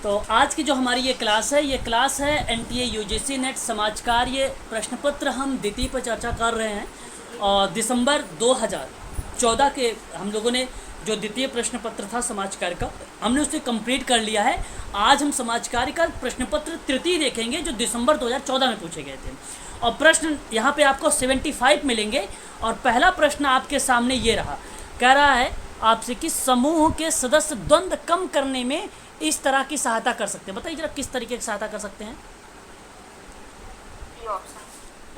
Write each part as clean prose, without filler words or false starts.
तो आज की जो हमारी ये क्लास है एनटीए यूजीसी नेट समाज कार्य प्रश्न पत्र हम द्वितीय पर चर्चा कर रहे हैं। और दिसंबर 2014 के हम लोगों ने जो द्वितीय प्रश्न पत्र था समाज कार्य का, हमने उसे कंप्लीट कर लिया है। आज हम समाज कार्य का प्रश्न पत्र तृतीय देखेंगे जो दिसंबर 2014 में पूछे गए थे। और प्रश्न यहाँ पे आपको 75 मिलेंगे। और पहला प्रश्न आपके सामने ये रहा, कह रहा है आपसे कि समूह के सदस्य द्वंद्व कम करने में इस तरह की सहायता कर सकते हैं। बताइए जरा किस तरीके की सहायता कर सकते हैं।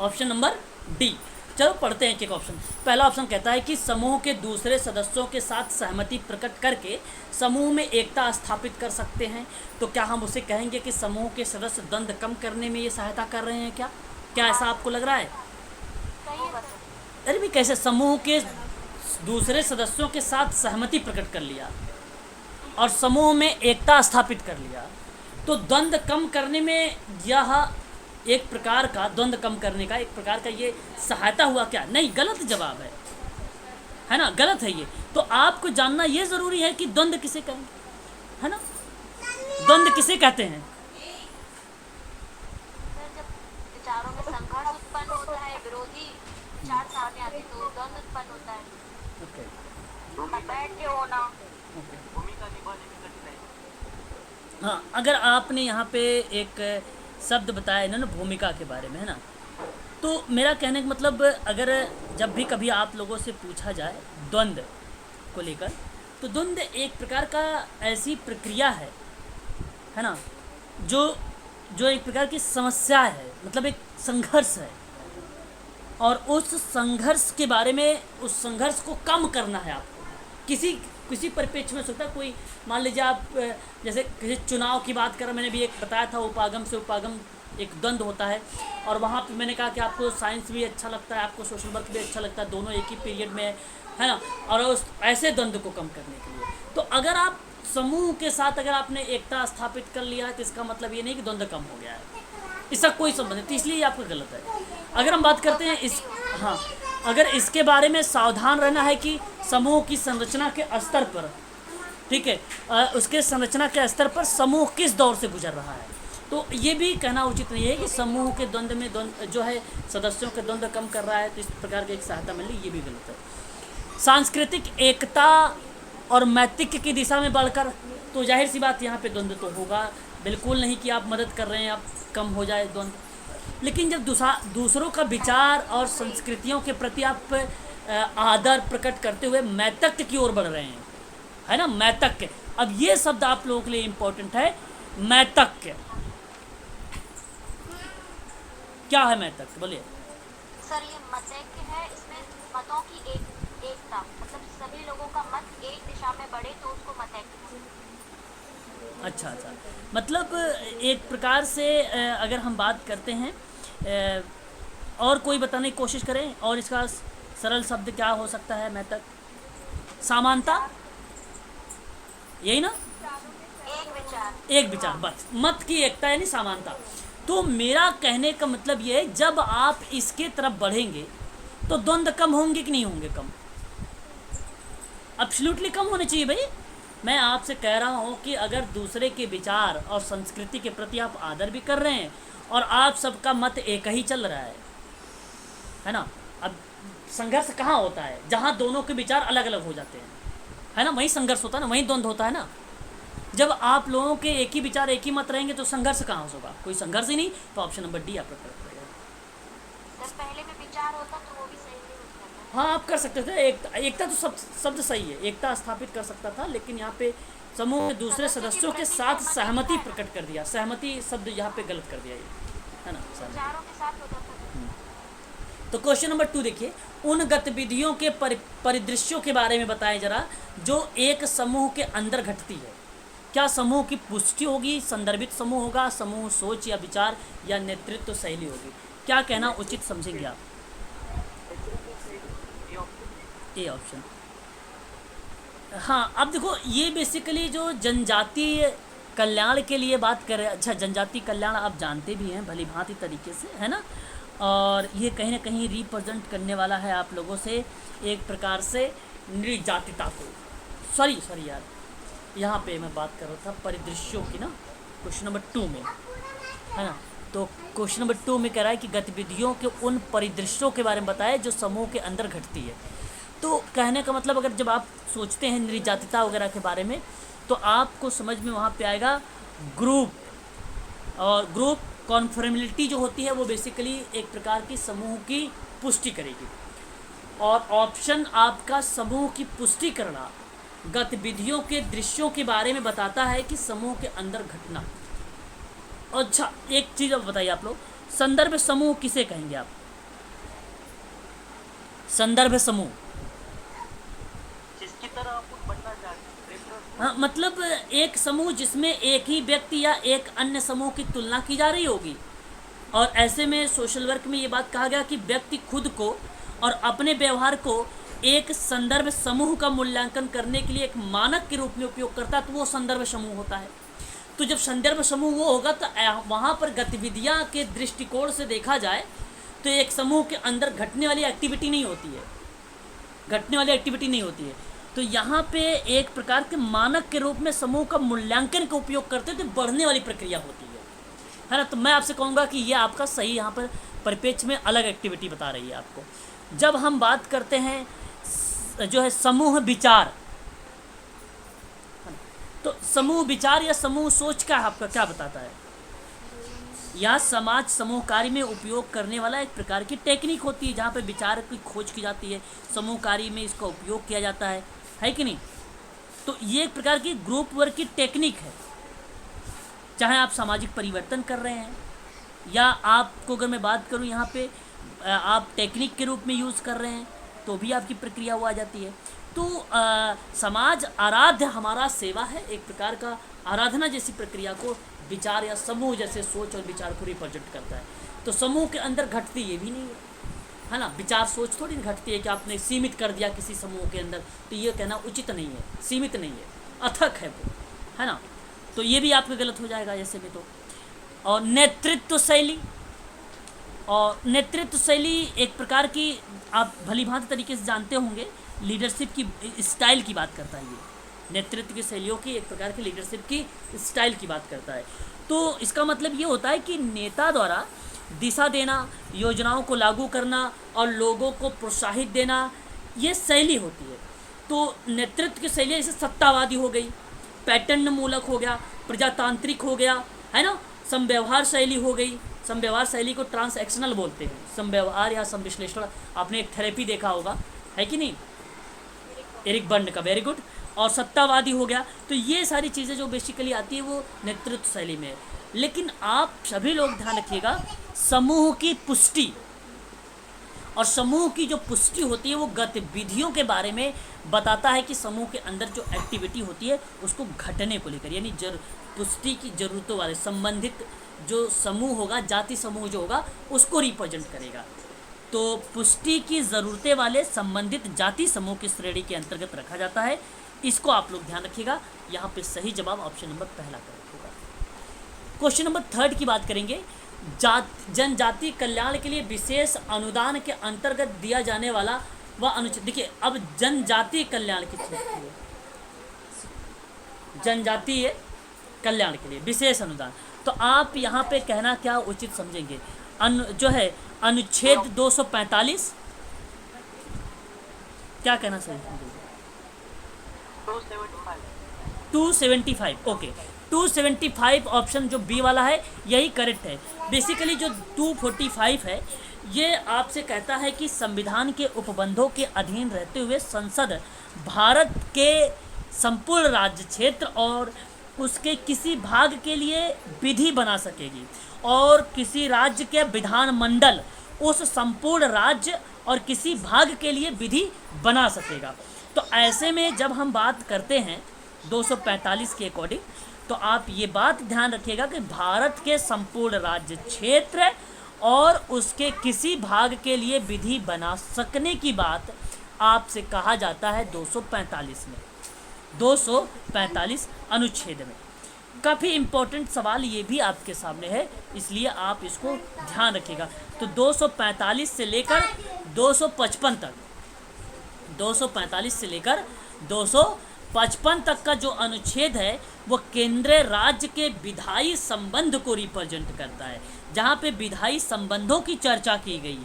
Option number D. चलो पढ़ते हैं एक एक ऑप्शन। पहला ऑप्शन कहता है कि समूह के दूसरे सदस्यों के साथ सहमति प्रकट करके समूह में एकता स्थापित कर सकते हैं। तो क्या हम उसे कहेंगे कि समूह के सदस्य द्वंद्व कम करने में ये सहायता कर रहे हैं? क्या ऐसा आपको लग रहा है? अरे भी कैसे? समूह के दूसरे सदस्यों के साथ सहमति प्रकट कर लिया और समूह में एकता स्थापित कर लिया, तो द्वंद्व कम करने में यह एक प्रकार का द्वंद्व कम करने का एक प्रकार का ये सहायता हुआ क्या? नहीं, गलत जवाब है ना, गलत है ये। तो आपको जानना ये ज़रूरी है कि द्वंद्व किसे कहें, है ना, द्वंद्व किसे कहते हैं? जब विचारों में संघर्ष उत्पन्न होता है, विरोधी विचार सामने आते तो द्वंद्व उत्पन्न होता है। बैठ के होना, भूमिका निभाने में कठिनाई। हाँ, अगर आपने यहाँ पे एक शब्द बताया ना भूमिका के बारे में, है ना, तो मेरा कहने का मतलब अगर जब भी कभी आप लोगों से पूछा जाए द्वंद्व को लेकर, तो द्वंद्व एक प्रकार का ऐसी प्रक्रिया है ना, जो एक प्रकार की समस्या है, मतलब एक संघर्ष है। और उस संघर्ष के बारे में, उस संघर्ष को कम करना है आपको। किसी परिप्रेक्ष्य में हो सकता है, कोई मान लीजिए आप जैसे किसी चुनाव की बात करें, मैंने भी एक बताया था उपागम से उपागम एक द्वंद्व होता है। और वहाँ पे मैंने कहा कि आपको साइंस भी अच्छा लगता है, आपको सोशल वर्क भी अच्छा लगता है, दोनों एक ही पीरियड में है ना। और उस ऐसे द्वंद्व को कम करने के लिए, तो अगर आप समूह के साथ अगर आपने एकता स्थापित कर लिया है, तो इसका मतलब ये नहीं कि द्वंद्व कम हो गया है, इसका कोई संबंध नहीं। तो इसलिए आपका गलत है। अगर हम बात करते हैं इस, हाँ, अगर इसके बारे में सावधान रहना है कि समूह की संरचना के स्तर पर, ठीक है, उसके संरचना के स्तर पर समूह किस दौर से गुजर रहा है, तो ये भी कहना उचित नहीं है कि समूह के द्वंद्व में जो है सदस्यों के द्वंद्व कम कर रहा है, तो इस प्रकार की एक सहायता मिल रही, ये भी गलत है। सांस्कृतिक एकता और मैत्रिक की दिशा में बढ़कर, तो जाहिर सी बात यहाँ पे द्वंद्व तो होगा, बिल्कुल नहीं कि आप मदद कर रहे हैं, आप कम हो जाए द्वंद्व। लेकिन जब दूसरों का विचार और संस्कृतियों के प्रति आप आदर प्रकट करते हुए मैतक्य की ओर बढ़ रहे हैं, है ना, मैतक्य। अब ये शब्द आप लोगों के लिए इम्पोर्टेंट है, मैतक्य। क्या है मैतक्य? बोलिए सर, ये मतैक्य है, इसमें मतों की एकता, मतलब सभी लोगों का मत एक दिशा में बढ़े तो उसको मतैक्य बोलते हैं। अच्छा, मतलब एक प्रकार से अगर हम बात करते हैं, और कोई बताने की कोशिश करें, और इसका सरल शब्द क्या हो सकता है? मैतक समानता, यही ना, एक विचार, बस मत की एकता यानी समानता। तो मेरा कहने का मतलब ये है, जब आप इसके तरफ बढ़ेंगे तो द्वंद्व कम होंगे कि नहीं होंगे? कम, एब्सोल्युटली कम होने चाहिए भाई। मैं आपसे कह रहा हूँ कि अगर दूसरे के विचार और संस्कृति के प्रति आप आदर भी कर रहे हैं और आप सबका मत एक ही चल रहा है ना। अब संघर्ष कहाँ होता है? जहाँ दोनों के विचार अलग अलग हो जाते हैं, है ना, वहीं संघर्ष होता है ना, वहीं द्वंद्व होता है ना। जब आप लोगों के एक ही विचार एक ही मत रहेंगे तो संघर्ष कहाँ होगा? कोई संघर्ष ही नहीं। तो ऑप्शन नंबर डी आपका करेक्ट रहेगा। पहले में विचार होता तो वो भी सही नहीं होता। हाँ, आप कर सकते थे एकता तो शब्द सही है, एकता स्थापित कर सकता था, लेकिन यहाँ पे समूह में दूसरे सदस्यों के साथ सहमति प्रकट कर दिया, सहमति शब्द यहाँ पे गलत कर दिया, ये है ना, विचारों के साथ होता था। तो क्वेश्चन नंबर 2 देखिए, उन गतिविधियों के परिदृश्यों के बारे में बताएं जरा जो एक समूह के अंदर घटती है। क्या समूह की पुष्टि होगी, संदर्भित समूह होगा, समूह सोच या विचार या नेतृत्व शैली होगी? क्या कहना उचित समझेंगे आप? A option. हाँ, अब देखो ये बेसिकली जो जनजातीय कल्याण के लिए बात कर रहे हैं। अच्छा, जनजातीय कल्याण आप जानते भी हैं भली भांति तरीके से, है ना, और ये कहीं ना कहीं रिप्रेजेंट करने वाला है आप लोगों से एक प्रकार से निर्जातिता को। सॉरी यार, यहाँ पे मैं बात कर रहा था परिदृश्यों की ना, क्वेश्चन नंबर 2 में, है ना। तो क्वेश्चन नंबर 2 में कह रहा है कि गतिविधियों के उन परिदृश्यों के बारे में बताए जो समूह के अंदर घटती है। तो कहने का मतलब अगर जब आप सोचते हैं निर्जातिता वगैरह के बारे में, तो आपको समझ में वहाँ पे आएगा ग्रुप। और ग्रुप कॉन्फॉर्मेलिटी जो होती है वो बेसिकली एक प्रकार की समूह की पुष्टि करेगी। और ऑप्शन आपका समूह की पुष्टि करना गतिविधियों के दृश्यों के बारे में बताता है कि समूह के अंदर घटना। अच्छा, एक चीज़ अब बताइए आप लोग, संदर्भ समूह किसे कहेंगे आप? संदर्भ समूह जिसकी तरह आप बनना चाहते हैं। हाँ, मतलब एक समूह जिसमें एक ही व्यक्ति या एक अन्य समूह की तुलना की जा रही होगी। और ऐसे में सोशल वर्क में ये बात कहा गया कि व्यक्ति खुद को और अपने व्यवहार को एक संदर्भ समूह का मूल्यांकन करने के लिए एक मानक के रूप में उपयोग करता है, तो वो संदर्भ समूह होता है। तो जब संदर्भ समूह वो होगा तो वहाँ पर गतिविधियाँ के दृष्टिकोण से देखा जाए तो एक समूह के अंदर घटने वाली एक्टिविटी नहीं होती है, तो यहाँ पे एक प्रकार के मानक के रूप में समूह का मूल्यांकन का उपयोग करते हैं, तो बढ़ने वाली प्रक्रिया होती है ना। तो मैं आपसे कहूँगा कि ये आपका सही यहाँ पर परिप्रेक्ष्य में अलग एक्टिविटी बता रही है आपको। जब हम बात करते हैं जो है समूह विचार, तो समूह विचार या समूह सोच का आपका क्या बताता है? यह समाज समूह कार्य में उपयोग करने वाला एक प्रकार की टेक्निक होती है, जहाँ पे विचार की खोज की जाती है, समूह कार्य में इसका उपयोग किया जाता है कि नहीं। तो ये एक प्रकार की ग्रुप वर्क की टेक्निक है। चाहे आप सामाजिक परिवर्तन कर रहे हैं या आपको अगर मैं बात करूँ यहाँ पे आप टेक्निक के रूप में यूज़ कर रहे हैं, तो भी आपकी प्रक्रिया वो आ जाती है। तो समाज आराध्य हमारा सेवा है, एक प्रकार का आराधना जैसी प्रक्रिया को विचार या समूह जैसे सोच और विचार को रिप्रेजेंट करता है। तो समूह के अंदर घटती ये भी नहीं है ना। विचार सोच थोड़ी घटती है कि आपने सीमित कर दिया किसी समूह के अंदर, तो ये कहना उचित नहीं है, सीमित नहीं है, अथक है वो, है ना। तो ये भी आपका गलत हो जाएगा ऐसे में। तो और नेतृत्व शैली एक प्रकार की आप भलीभांति तरीके से जानते होंगे, लीडरशिप की स्टाइल की बात करता है। ये नेतृत्व की शैलियों की एक प्रकार की लीडरशिप की स्टाइल की बात करता है। तो इसका मतलब ये होता है कि नेता द्वारा दिशा देना, योजनाओं को लागू करना और लोगों को प्रोत्साहित देना, ये शैली होती है। तो नेतृत्व की शैली जैसे सत्तावादी हो गई, पैटर्न मूलक हो गया, प्रजातांत्रिक हो गया, है ना, समव्यवहार शैली हो गई। समव्यवहार शैली को ट्रांसएक्शनल बोलते हैं, समव्यवहार या समविश्लेषण। आपने एक थेरेपी देखा होगा, है कि नहीं, एरिक बर्न का, वेरी गुड। और सत्तावादी हो गया। तो ये सारी चीज़ें जो बेसिकली आती है वो नेतृत्व शैली में है। लेकिन आप सभी लोग ध्यान रखिएगा, समूह की पुष्टि और समूह की जो पुष्टि होती है वो गतिविधियों के बारे में बताता है कि समूह के अंदर जो एक्टिविटी होती है उसको घटने को लेकर, यानी पुष्टि की ज़रूरतों वाले संबंधित जो समूह होगा, जाति समूह जो होगा, उसको रिप्रेजेंट करेगा। तो पुष्टि की ज़रूरतें वाले संबंधित जाति समूह की श्रेणी के अंतर्गत रखा जाता है। इसको आप लोग ध्यान रखिएगा। यहाँ पे सही जवाब ऑप्शन नंबर पहला करेक्ट होगा। क्वेश्चन नंबर 3 की बात करेंगे। जनजाति कल्याण के लिए विशेष अनुदान के अंतर्गत दिया जाने वाला वह अनुच्छेद। देखिए, अब जनजाति कल्याण की चीज है, जनजातीय कल्याण के लिए विशेष अनुदान। तो आप यहाँ पे कहना क्या उचित समझेंगे? जो है अनुच्छेद 245, क्या कहना सही समझेंगे? 275, ओके। 275 ऑप्शन जो बी वाला है यही करेक्ट है। बेसिकली जो 245 है ये आपसे कहता है कि संविधान के उपबंधों के अधीन रहते हुए संसद भारत के संपूर्ण राज्य क्षेत्र और उसके किसी भाग के लिए विधि बना सकेगी और किसी राज्य के विधानमंडल उस संपूर्ण राज्य और किसी भाग के लिए विधि बना सकेगा। तो ऐसे में जब हम बात करते हैं 245 के अकॉर्डिंग, तो आप ये बात ध्यान रखिएगा कि भारत के संपूर्ण राज्य क्षेत्र और उसके किसी भाग के लिए विधि बना सकने की बात आपसे कहा जाता है 245 में, 245 अनुच्छेद में। काफ़ी इम्पोर्टेंट सवाल ये भी आपके सामने है, इसलिए आप इसको ध्यान रखिएगा। तो 245 से लेकर 255 तक, 245 से लेकर 55 तक का जो अनुच्छेद है वो केंद्र राज्य के विधायी संबंध को रिप्रेजेंट करता है, जहाँ पे विधायी संबंधों की चर्चा की गई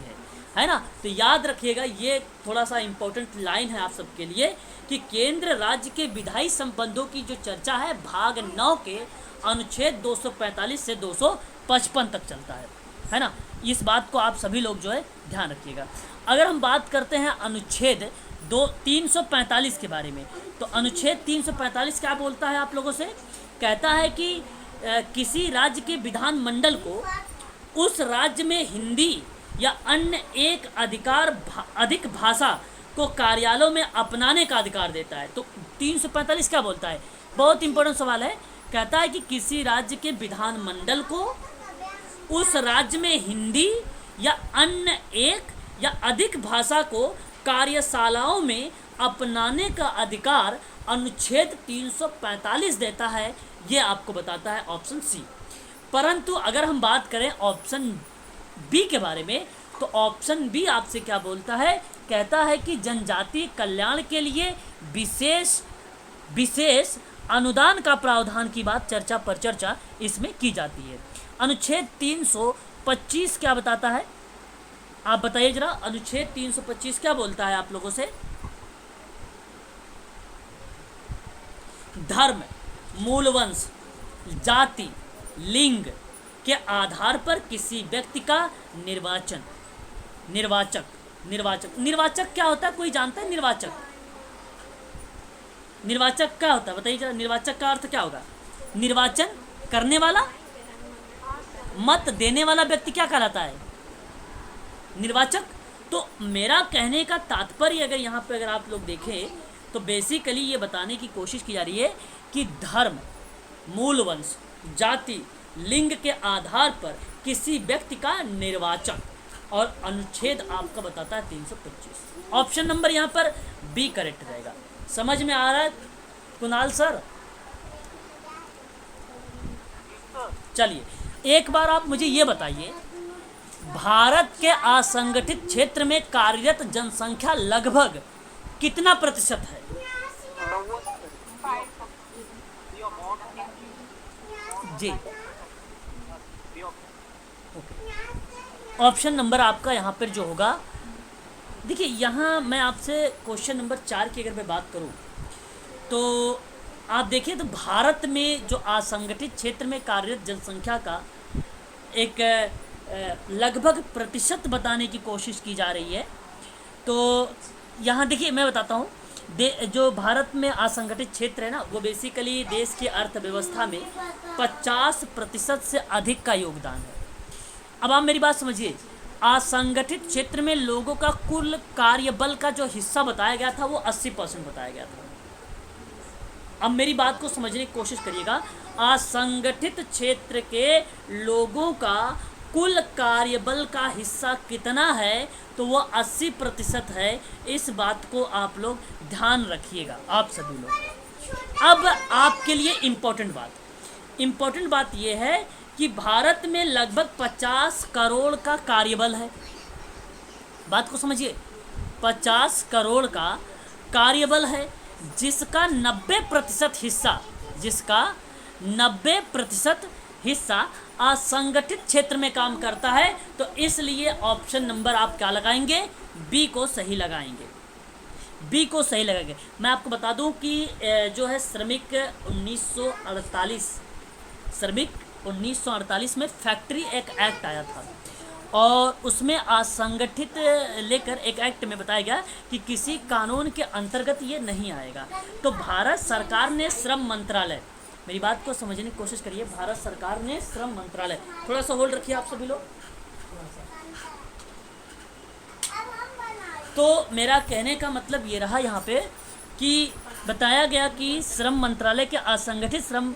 है ना। तो याद रखिएगा, ये थोड़ा सा इम्पोर्टेंट लाइन है आप सबके लिए कि केंद्र राज्य के विधायी संबंधों की जो चर्चा है भाग 9 के अनुच्छेद 245 से 255 तक चलता है ना। इस बात को आप सभी लोग जो है ध्यान रखिएगा। अगर हम बात करते हैं अनुच्छेद 345 के बारे में, तो अनुच्छेद 345 क्या बोलता है आप लोगों से? कहता है कि किसी राज्य के विधानमंडल को उस राज्य में हिंदी या अन्य एक अधिक भाषा को कार्यालयों में अपनाने का अधिकार देता है। तो 345 क्या बोलता है? बहुत इंपॉर्टेंट सवाल है। कहता है कि किसी राज्य के विधानमंडल को उस राज्य में हिंदी या अन्य एक या अधिक भाषा को कार्यशालाओं में अपनाने का अधिकार अनुच्छेद 345 देता है। ये आपको बताता है ऑप्शन सी। परंतु अगर हम बात करें ऑप्शन बी के बारे में, तो ऑप्शन बी आपसे क्या बोलता है? कहता है कि जनजातीय कल्याण के लिए विशेष अनुदान का प्रावधान की बात चर्चा इसमें की जाती है। अनुच्छेद 325 क्या बताता है? आप बताइए जरा, अनुच्छेद 325 क्या बोलता है आप लोगों से? धर्म, मूलवंश, जाति, लिंग के आधार पर किसी व्यक्ति का निर्वाचक क्या होता है? कोई जानता है निर्वाचक क्या होता है? बताइए जरा, निर्वाचक का अर्थ क्या होगा? निर्वाचन करने वाला, मत देने वाला व्यक्ति क्या कहलाता है? निर्वाचक। तो मेरा कहने का तात्पर्य अगर यहाँ पे अगर आप लोग देखें तो बेसिकली ये बताने की कोशिश की जा रही है कि धर्म, मूलवंश, जाति, लिंग के आधार पर किसी व्यक्ति का निर्वाचक, और अनुच्छेद आपका बताता है 325। ऑप्शन नंबर यहाँ पर बी करेक्ट रहेगा। समझ में आ रहा है कुणाल सर? चलिए एक बार आप मुझे ये बताइए, भारत के असंगठित क्षेत्र में कार्यरत जनसंख्या लगभग कितना प्रतिशत है? जी, ऑप्शन नंबर आपका यहाँ पर जो होगा, देखिए यहाँ मैं आपसे क्वेश्चन नंबर 4 की अगर मैं बात करूँ तो आप देखिए तो भारत में जो असंगठित क्षेत्र में कार्यरत जनसंख्या का एक लगभग प्रतिशत बताने की कोशिश की जा रही है। तो यहाँ देखिए मैं बताता हूँ, जो भारत में असंगठित क्षेत्र है ना, वो बेसिकली देश की अर्थव्यवस्था में 50% से अधिक का योगदान है। अब आप मेरी बात समझिए, असंगठित क्षेत्र में लोगों का कुल कार्यबल का जो हिस्सा बताया गया था वो 80% बताया गया था। अब मेरी बात को समझने की कोशिश करिएगा, असंगठित क्षेत्र के लोगों का कुल कार्यबल का हिस्सा कितना है, तो वो 80% है। इस बात को आप लोग ध्यान रखिएगा, आप सभी लोग। अब आपके लिए इम्पोर्टेंट बात ये है कि भारत में लगभग 50 करोड़ का कार्यबल है। बात को समझिए, 50 करोड़ का कार्यबल है, जिसका 90% हिस्सा असंगठित क्षेत्र में काम करता है। तो इसलिए ऑप्शन नंबर आप क्या लगाएंगे? बी को सही लगाएंगे। मैं आपको बता दूं कि जो है श्रमिक 1948 में फैक्ट्री एक्ट आया था, और उसमें असंगठित लेकर एक एक्ट में बताया गया कि किसी कानून के अंतर्गत ये नहीं आएगा। तो भारत सरकार ने श्रम मंत्रालय, मेरी बात को समझने की कोशिश करिए, भारत सरकार ने श्रम मंत्रालय, थोड़ा सा होल्ड रखिए आप सभी लोग। तो मेरा कहने का मतलब ये रहा यहाँ पे कि बताया गया कि श्रम मंत्रालय के असंगठित श्रम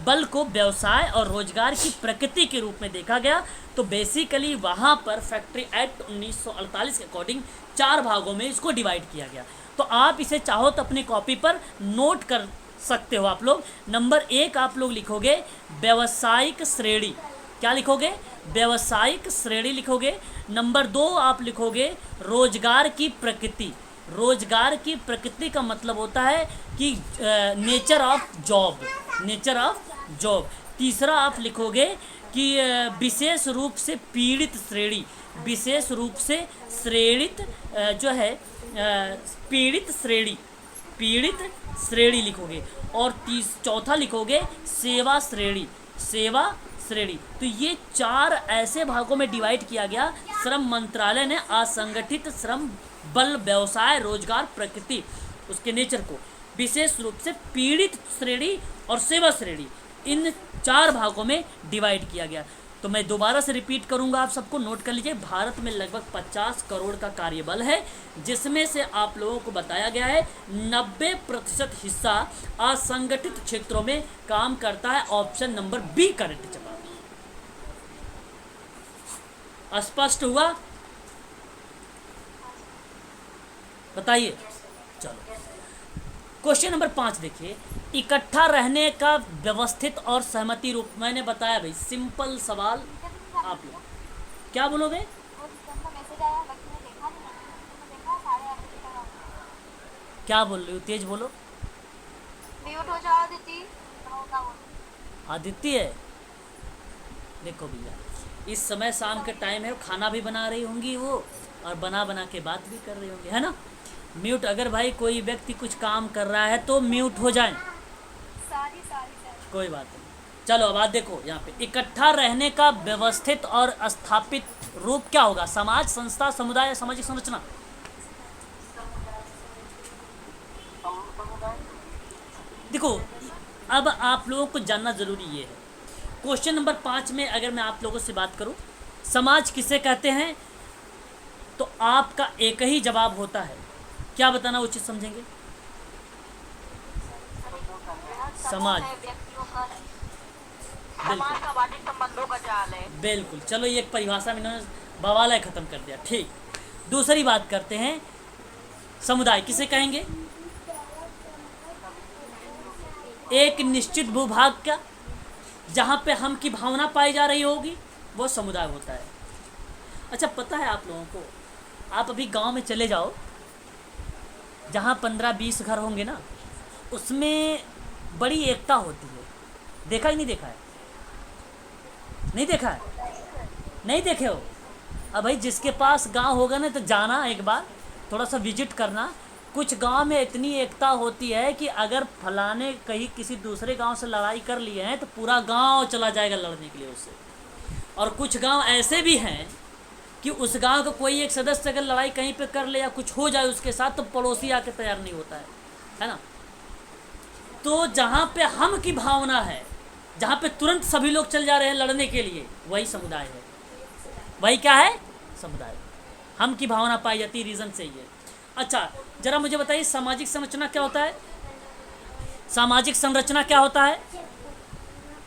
बल को व्यवसाय और रोजगार की प्रकृति के रूप में देखा गया। तो बेसिकली वहाँ पर फैक्ट्री एक्ट 1948 के अकॉर्डिंग 4 भागों में इसको डिवाइड किया गया। तो आप इसे चाहो तो अपनी कॉपी पर नोट कर सकते हो आप लोग। नंबर 1 आप लोग लिखोगे व्यावसायिक श्रेणी, क्या लिखोगे? व्यावसायिक श्रेणी लिखोगे। नंबर 2 आप लिखोगे रोजगार की प्रकृति, रोजगार की प्रकृति का मतलब होता है कि nature of job, nature of job. तीसरा आप लिखोगे कि विशेष रूप से पीड़ित श्रेणी, विशेष रूप से श्रेणित जो है पीड़ित श्रेणी, पीड़ित श्रेणी लिखोगे। और चौथा लिखोगे सेवा श्रेणी, सेवा श्रेणी। तो ये 4 ऐसे भागों में डिवाइड किया गया श्रम मंत्रालय ने असंगठित श्रम बल, व्यवसाय, रोजगार, प्रकृति, उसके नेचर को विशेष रूप से पीड़ित श्रेणी और सेवा श्रेणी, इन 4 भागों में डिवाइड किया गया। तो मैं दोबारा से रिपीट करूंगा, आप सबको नोट कर लीजिए। भारत में लगभग 50 करोड़ का कार्यबल है, जिसमें से आप लोगों को बताया गया है 90% हिस्सा असंगठित क्षेत्रों में काम करता है। ऑप्शन नंबर बी करेक्ट जवाब। स्पष्ट हुआ? बताइए। चलो क्वेश्चन नंबर 5 देखिए, इकट्ठा रहने का व्यवस्थित और सहमति रूप। मैंने बताया भाई, सिंपल सवाल। आप लोग क्या बोलोगे? क्या बोल रही हो? तेज बोलो। म्यूट हो जाओ दीदी। आदित्य, देखो भैया, इस समय शाम के टाइम है, खाना भी बना रही होंगी वो, और बना बना के बात भी कर रही होंगी, है ना। म्यूट, अगर भाई कोई व्यक्ति कुछ काम कर रहा है तो म्यूट हो जाए। कोई बात नहीं। चलो अब बात देखो, यहाँ पे इकट्ठा रहने का व्यवस्थित और स्थापित रूप क्या होगा? समाज, संस्था, समुदाय, सामाजिक संरचना। देखो, अब आप लोगों को जानना जरूरी ये है, क्वेश्चन नंबर 5 में अगर मैं आप लोगों से बात करूं, समाज किसे कहते हैं, तो आपका एक ही जवाब होता है। क्या बताना उचित समझेंगे? समाज, समाज सामाजिक संबंधों का जाल है। बिल्कुल। चलो ये एक परिभाषा में इन्होंने बवाला खत्म कर दिया। ठीक, दूसरी बात करते हैं, समुदाय किसे कहेंगे? एक निश्चित भूभाग का जहाँ पे हम की भावना पाई जा रही होगी, वो समुदाय होता है। अच्छा, पता है आप लोगों को, आप अभी गांव में चले जाओ, जहाँ 15-20 घर होंगे ना, उसमें बड़ी एकता होती है। देखा ही नहीं देखा है? नहीं देखा है? नहीं देखे हो? अब भाई जिसके पास गांव होगा ना, तो जाना एक बार, थोड़ा सा विजिट करना। कुछ गांव में इतनी एकता होती है कि अगर फलाने कहीं किसी दूसरे गांव से लड़ाई कर लिए हैं तो पूरा गांव चला जाएगा लड़ने के लिए उससे। और कुछ गांव ऐसे भी हैं कि उस गांव का कोई एक सदस्य अगर लड़ाई कहीं पे कर ले या कुछ हो जाए उसके साथ, तो पड़ोसी आके तैयार नहीं होता है ना। तो जहाँ पे हम की भावना है, जहाँ पे तुरंत सभी लोग चल जा रहे हैं लड़ने के लिए, वही समुदाय है। वही क्या है? समुदाय। हम की भावना पाई जाती है, रीज़न सही है। अच्छा, जरा मुझे बताइए, सामाजिक संरचना क्या होता है? सामाजिक संरचना क्या होता है?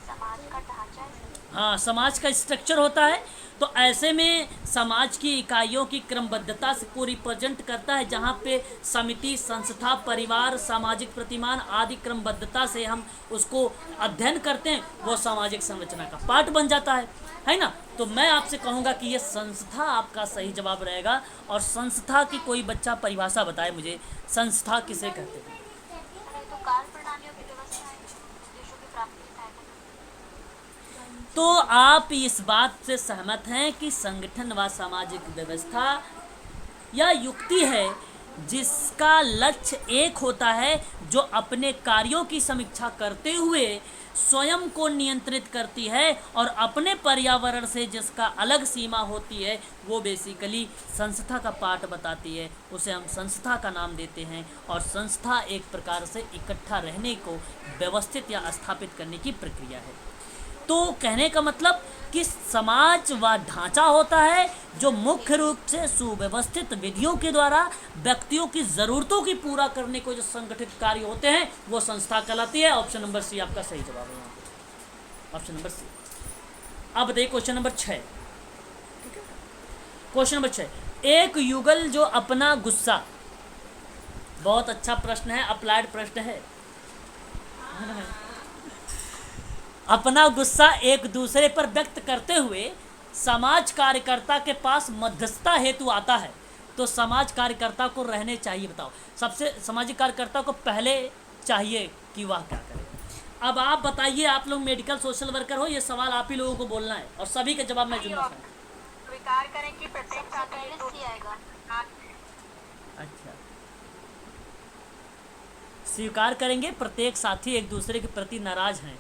समाज का ढांचा। हाँ, समाज का स्ट्रक्चर होता है। तो ऐसे में समाज की इकाइयों की क्रमबद्धता को रिप्रेजेंट करता है, जहाँ पे समिति, संस्था, परिवार, सामाजिक प्रतिमान आदि क्रमबद्धता से हम उसको अध्ययन करते हैं, वो सामाजिक संरचना का पार्ट बन जाता है ना। तो मैं आपसे कहूँगा कि ये संस्था आपका सही जवाब रहेगा। और संस्था की कोई बच्चा परिभाषा बताए मुझे, संस्था किसे कहते हैं? तो कार्य प्रणालियों की व्यवस्था है, उद्देश्यों की प्राप्ति की सहायता करती है। तो आप इस बात से सहमत हैं कि संगठन व सामाजिक व्यवस्था या युक्ति है जिसका लक्ष्य एक होता है, जो अपने कार्यों की समीक्षा करते हुए स्वयं को नियंत्रित करती है, और अपने पर्यावरण से जिसका अलग सीमा होती है, वो बेसिकली संस्था का पार्ट बताती है, उसे हम संस्था का नाम देते हैं। और संस्था एक प्रकार से इकट्ठा रहने को व्यवस्थित या स्थापित करने की प्रक्रिया है। तो कहने का मतलब कि समाज व ढांचा होता है जो मुख्य रूप से सुव्यवस्थित विधियों के द्वारा व्यक्तियों की ज़रूरतों की पूरा करने को जो संगठित कार्य होते हैं, वो संस्था कहलाती है। ऑप्शन नंबर सी आपका सही जवाब है यहाँ पे, ऑप्शन नंबर सी। अब बताइए क्वेश्चन नंबर 6। क्वेश्चन नंबर 6, एक युगल जो अपना गुस्सा, बहुत अच्छा प्रश्न है, अप्लाइड प्रश्न है। अपना गुस्सा एक दूसरे पर व्यक्त करते हुए समाज कार्यकर्ता के पास मध्यस्थता हेतु आता है, तो समाज कार्यकर्ता को रहने चाहिए? बताओ, सबसे सामाजिक कार्यकर्ता को पहले चाहिए कि वह क्या करे। अब आप बताइए, आप लोग मेडिकल सोशल वर्कर हो, ये सवाल आप ही लोगों को बोलना है और सभी के जवाब मैं चुनना चाहूँगा। स्वीकार करें कि प्रत्येक का पहले से आएगा। अच्छा, स्वीकार करेंगे प्रत्येक साथी एक दूसरे के प्रति नाराज हैं।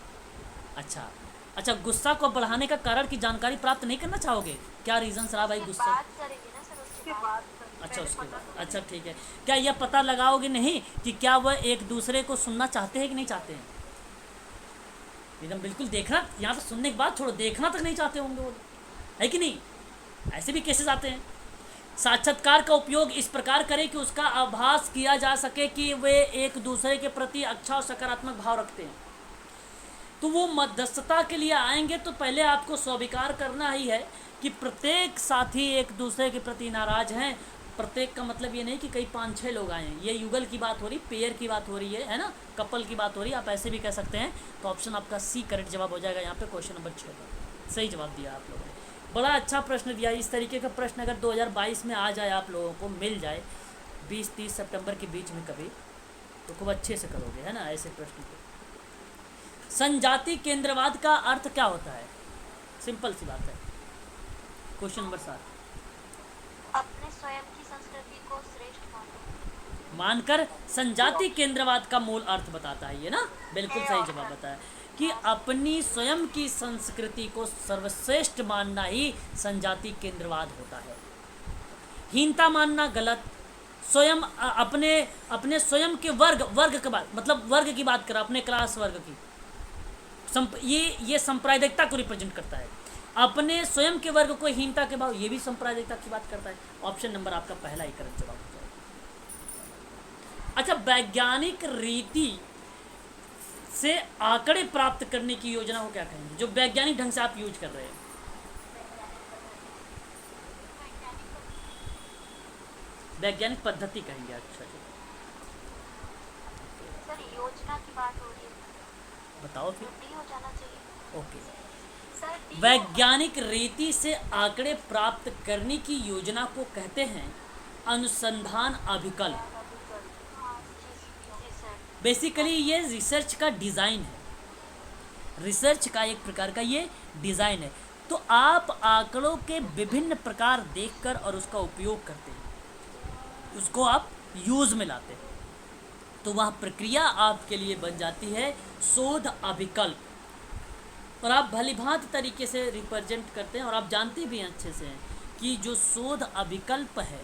अच्छा अच्छा, गुस्सा को बढ़ाने का कारण की जानकारी प्राप्त नहीं करना चाहोगे? क्या रीजन रहा भाई गुस्सा? बात करेंगे ना सर उसके बाद। अच्छा, उसके बाद। अच्छा ठीक है, क्या यह पता लगाओगे नहीं कि क्या वह एक दूसरे को सुनना चाहते हैं कि नहीं चाहते हैं? एकदम बिल्कुल देखना, यहाँ पे सुनने की बात छोड़ो, देखना तक नहीं चाहते होंगे वो, है कि नहीं? ऐसे भी केसेस आते हैं। साक्षात्कार का उपयोग इस प्रकार करें कि उसका आभास किया जा सके कि वे एक दूसरे के प्रति अच्छा और सकारात्मक भाव रखते हैं। तो वो मध्यस्थता के लिए आएंगे तो पहले आपको स्वीकार करना ही है कि प्रत्येक साथी एक दूसरे के प्रति नाराज हैं। प्रत्येक का मतलब ये नहीं कि कई 5-6 लोग आए हैं, ये युगल की बात हो रही, पेयर की बात हो रही है ना, कपल की बात हो रही है, आप ऐसे भी कह सकते हैं। तो ऑप्शन आपका सी करेक्ट जवाब हो जाएगा यहाँ पे, क्वेश्चन नंबर 6 का सही जवाब दिया आप लोगों ने। बड़ा अच्छा प्रश्न दिया। इस तरीके का प्रश्न अगर 2022 में आ जाए, आप लोगों को मिल जाए 20-30 सितंबर के बीच में कभी, तो खूब अच्छे से करोगे, है ना ऐसे प्रश्न को। संजाति केंद्रवाद का अर्थ क्या होता है? सिंपल सी बात है, क्वेश्चन नंबर 7। अपने स्वयं की संस्कृति को श्रेष्ठ मानकर संजाति केंद्रवाद का मूल अर्थ बताता है ये ना, बिल्कुल सही जवाब बताया कि अपनी स्वयं की संस्कृति को सर्वश्रेष्ठ मानना ही संजाति केंद्रवाद होता है। हीनता मानना गलत। स्वयं अपने स्वयं के वर्ग के बात, मतलब वर्ग की बात करें, अपने क्लास वर्ग की, ये सांप्रदायिकता को रिप्रेजेंट करता है। अपने स्वयं के वर्ग को हीनता के भाव, ये भी सांप्रदायिकता की बात करता है। ऑप्शन नंबर आपका पहला ही करेक्ट जवाब हो जाएगा। अच्छा, वैज्ञानिक रीति से आंकड़े प्राप्त करने की योजना को क्या कहेंगे, जो वैज्ञानिक ढंग से आप यूज कर रहे हैं? वैज्ञानिक पद्धति कहेंगे। अच्छा जी सर, योजना की बात हो रही है, बताओ फिर। डी हो जाना चाहिए। ओके, सर डी वैज्ञानिक रीति से आंकड़े प्राप्त करने की योजना को कहते हैं अनुसंधान अभिकल्प। जी सर। बेसिकली ये रिसर्च का डिज़ाइन है, रिसर्च का एक प्रकार का ये डिज़ाइन है। तो आप आंकड़ों के विभिन्न प्रकार देखकर और उसका उपयोग करते हैं, उसको आप यूज़ में लाते हैं, तो वह प्रक्रिया आपके लिए बन जाती है शोध अभिकल्प। और आप भलीभांति तरीके से रिप्रेजेंट करते हैं और आप जानते भी हैं अच्छे से कि जो शोध अभिकल्प है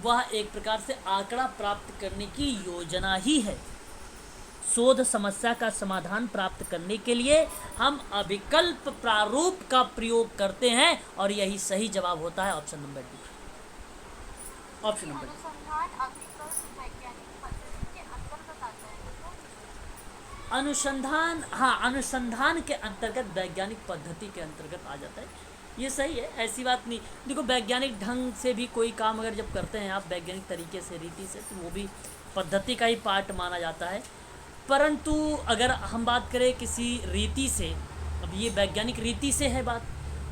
वह एक प्रकार से आंकड़ा प्राप्त करने की योजना ही है। शोध समस्या का समाधान प्राप्त करने के लिए हम अभिकल्प प्रारूप का प्रयोग करते हैं और यही सही जवाब होता है option number D. Option number D. अनुसंधान अभिकल्प वैज्ञानिक पद्धति के अंतर्गत आता है। अनुसंधान, हाँ, अनुसंधान के अंतर्गत, वैज्ञानिक पद्धति के अंतर्गत आ जाता है, ये सही है, ऐसी बात नहीं। देखो, वैज्ञानिक ढंग से भी कोई काम अगर जब करते हैं आप वैज्ञानिक तरीके से, रीति से, तो वो भी पद्धति का ही पार्ट माना जाता है। परंतु अगर हम बात करें किसी रीति से, अब ये वैज्ञानिक रीति से है बात,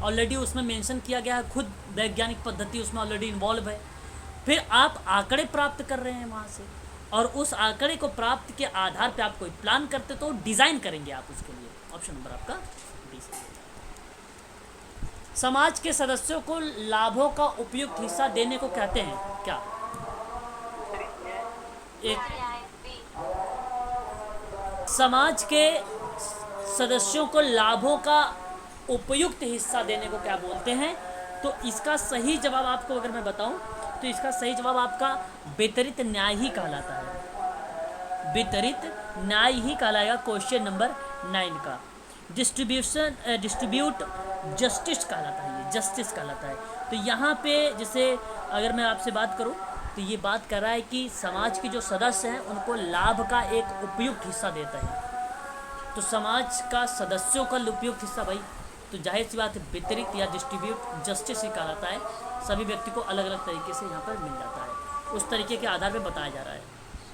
ऑलरेडी उसमें मेंशन किया गया है, खुद वैज्ञानिक पद्धति उसमें ऑलरेडी इन्वॉल्व है, फिर आप आंकड़े प्राप्त कर रहे हैं वहाँ से, और उस आंकड़े को प्राप्त के आधार पे आप कोई प्लान करते तो डिज़ाइन करेंगे आप उसके लिए। ऑप्शन नंबर आपका डी से। समाज के सदस्यों को लाभों का उपयुक्त हिस्सा देने को कहते हैं क्या? एक, समाज के सदस्यों को लाभों का उपयुक्त हिस्सा देने को क्या बोलते हैं? तो इसका सही जवाब आपको अगर मैं बताऊं तो इसका सही जवाब आपका वितरित न्याय ही कहलाता है। वितरित न्याय ही कहलाएगा क्वेश्चन नंबर 9 का। डिस्ट्रीब्यूट जस्टिस कहलाता है, ये जस्टिस कहलाता है। तो यहाँ पे जैसे अगर मैं आपसे बात करूँ तो ये बात कर रहा है कि समाज के जो सदस्य हैं उनको लाभ का एक उपयुक्त हिस्सा देता है। तो समाज का सदस्यों का उपयुक्त हिस्सा भाई, तो जाहिर सी बात है वितरित या डिस्ट्रीब्यूट जस्टिस ही कहलाता है। सभी व्यक्ति को अलग अलग तरीके से यहाँ पर मिल जाता है, उस तरीके के आधार पे बताया जा रहा है,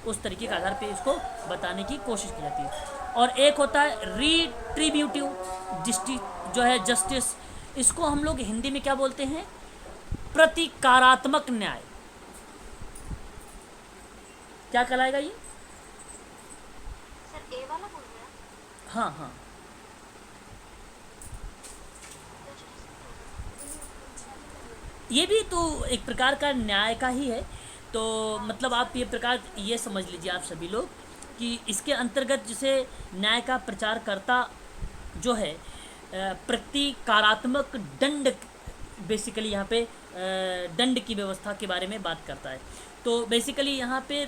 उस तरीके के आधार पे इसको बताने की कोशिश की जाती है। और एक होता है रिट्रीब्यूटिव जो है जस्टिस, इसको हम लोग हिंदी में क्या बोलते हैं? प्रतिकारात्मक न्याय। क्या कहलाएगा ये? सर ए वाला बोल रहे हैं? हाँ हाँ, ये भी तो एक प्रकार का न्याय का ही है। तो मतलब आप ये प्रकार ये समझ लीजिए आप सभी लोग कि इसके अंतर्गत जिसे न्याय का प्रचार करता जो है प्रतिकारात्मक दंड, बेसिकली यहाँ पे दंड की व्यवस्था के बारे में बात करता है। तो बेसिकली यहाँ पे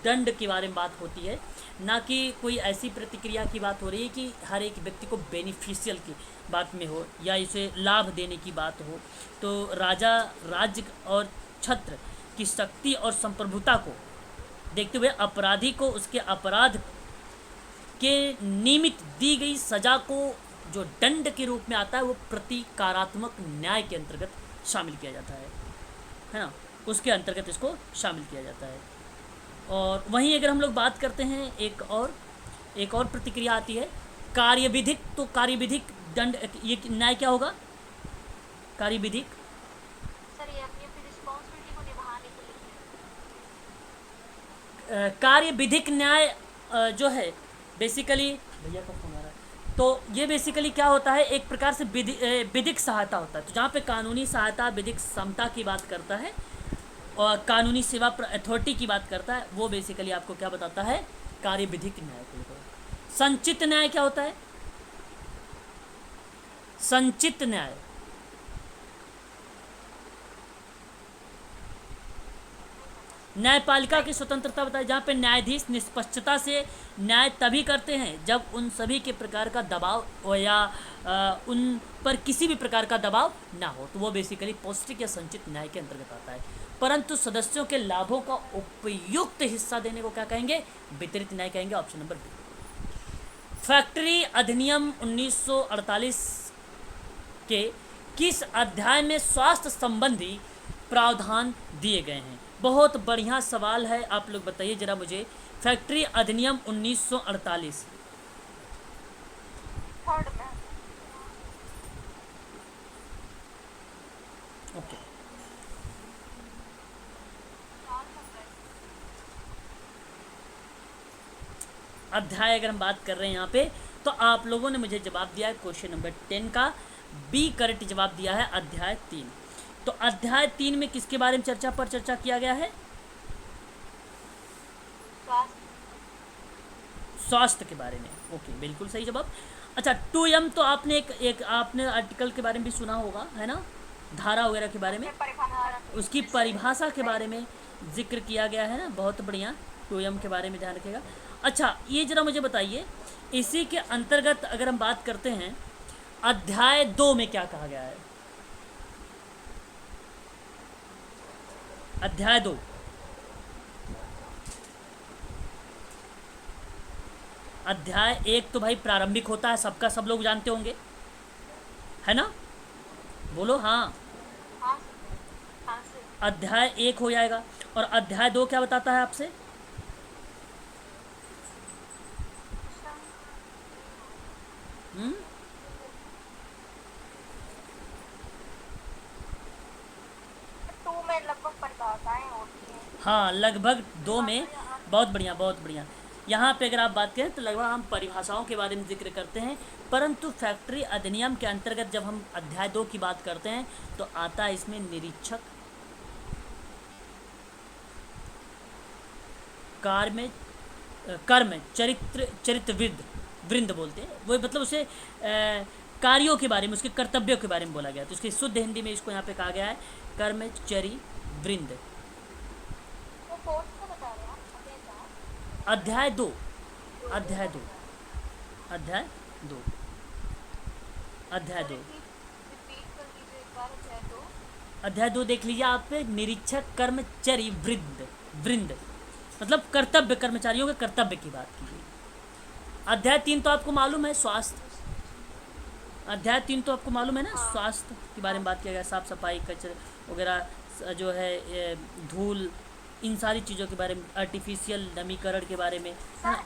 दंड के बारे में बात होती है, ना कि कोई ऐसी प्रतिक्रिया की बात हो रही है कि हर एक व्यक्ति को बेनिफिशियल की बात में हो या इसे लाभ देने की बात हो। तो राजा, राज्य और छत्र की शक्ति और संप्रभुता को देखते हुए अपराधी को उसके अपराध के निमित्त दी गई सजा को जो दंड के रूप में आता है वो प्रतिकारात्मक न्याय के अंतर्गत शामिल किया जाता है ना, उसके अंतर्गत इसको शामिल किया जाता है। और वहीं अगर हम लोग बात करते हैं एक और प्रतिक्रिया आती है कार्यविधिक। तो कार्यविधिक दंड, ये न्याय क्या होगा? कार्यविधिक सर ये अपनी अपनी रिस्पॉन्सिबिलिटी को निभाने के लिए। कार्यविधिक न्याय जो है बेसिकली, भैया का फोन आ रहा है, तो ये बेसिकली क्या होता है, एक प्रकार से विधिक सहायता होता है। तो जहाँ पे कानूनी सहायता, विधिक समता की बात करता है और कानूनी सेवा अथॉरिटी की बात करता है, वो बेसिकली आपको क्या बताता है? कार्यविधिक न्याय को। संचित न्याय क्या होता है? संचित न्याय न्यायपालिका की स्वतंत्रता बताई, जहाँ पे न्यायाधीश निष्पक्षता से न्याय तभी करते हैं जब उन सभी के प्रकार का दबाव या उन पर किसी भी प्रकार का दबाव ना हो। तो वो बेसिकली पौष्टिक या संचित न्याय के अंतर्गत आता है। परंतु सदस्यों के लाभों का उपयुक्त हिस्सा देने को क्या कहेंगे? वितरित न्याय कहेंगे। Option number B. फैक्ट्री अधिनियम 1948 के किस अध्याय में स्वास्थ्य संबंधी प्रावधान दिए गए हैं? बहुत बढ़िया सवाल है, आप लोग बताइए जरा मुझे। फैक्ट्री अधिनियम 1948 थर्ड में। ओके। अध्याय अगर हम बात कर रहे हैं यहाँ पे, तो आप लोगों ने मुझे जवाब दिया है क्वेश्चन नंबर 10 का बी करेक्ट जवाब दिया है, अध्याय 3। तो अध्याय 3 में किसके बारे में चर्चा किया गया है? स्वास्थ्य के बारे में। ओके, बिल्कुल सही जवाब। अच्छा, 2M तो आपने एक आपने आर्टिकल के बारे में भी सुना होगा, है ना, धारा वगैरह के बारे में, उसकी परिभाषा के बारे में जिक्र किया गया है ना, बहुत बढ़िया। 2M के बारे में ध्यान रखिएगा। अच्छा, ये जरा मुझे बताइए, इसी के अंतर्गत अगर हम बात करते हैं अध्याय 2 में क्या कहा गया है? अध्याय 2 अध्याय 1 तो भाई प्रारंभिक होता है, सबका सब लोग जानते होंगे, है ना? बोलो हाँ। अध्याय 1 हो जाएगा। और अध्याय 2 क्या बताता है आपसे? हाँ, लगभग 2 में। बहुत बढ़िया, बहुत बढ़िया। यहाँ पे अगर आप बात करें तो लगभग हम परिभाषाओं के बारे में जिक्र करते हैं, परंतु फैक्ट्री अधिनियम के अंतर्गत जब हम अध्याय 2 की बात करते हैं तो आता है इसमें निरीक्षक, कर्म चरित्र वृंद बोलते हैं, वो मतलब उसे कार्यों के बारे में, उसके कर्तव्यों के बारे में बोला गया। तो इसकी शुद्ध हिंदी में इसको यहाँ पे कहा गया है कर्मचारी वृंद। अध्याय 2 अध्याय 2 अध्याय 2 अध्याय 2 अध्याय 2 देख लीजिए आप, निरीक्षक कर्मचारी वृंद मतलब कर्तव्य, कर्मचारियों के कर्तव्य की बात की गई। अध्याय 3 तो आपको मालूम है, स्वास्थ्य। अध्याय 3 तो आपको मालूम है ना, स्वास्थ्य के बारे में बात किया गया, साफ सफाई, कचरे वगैरह जो है, धूल, इन सारी चीज़ों के बारे में, आर्टिफिशियल नमीकरण के बारे में, है ना।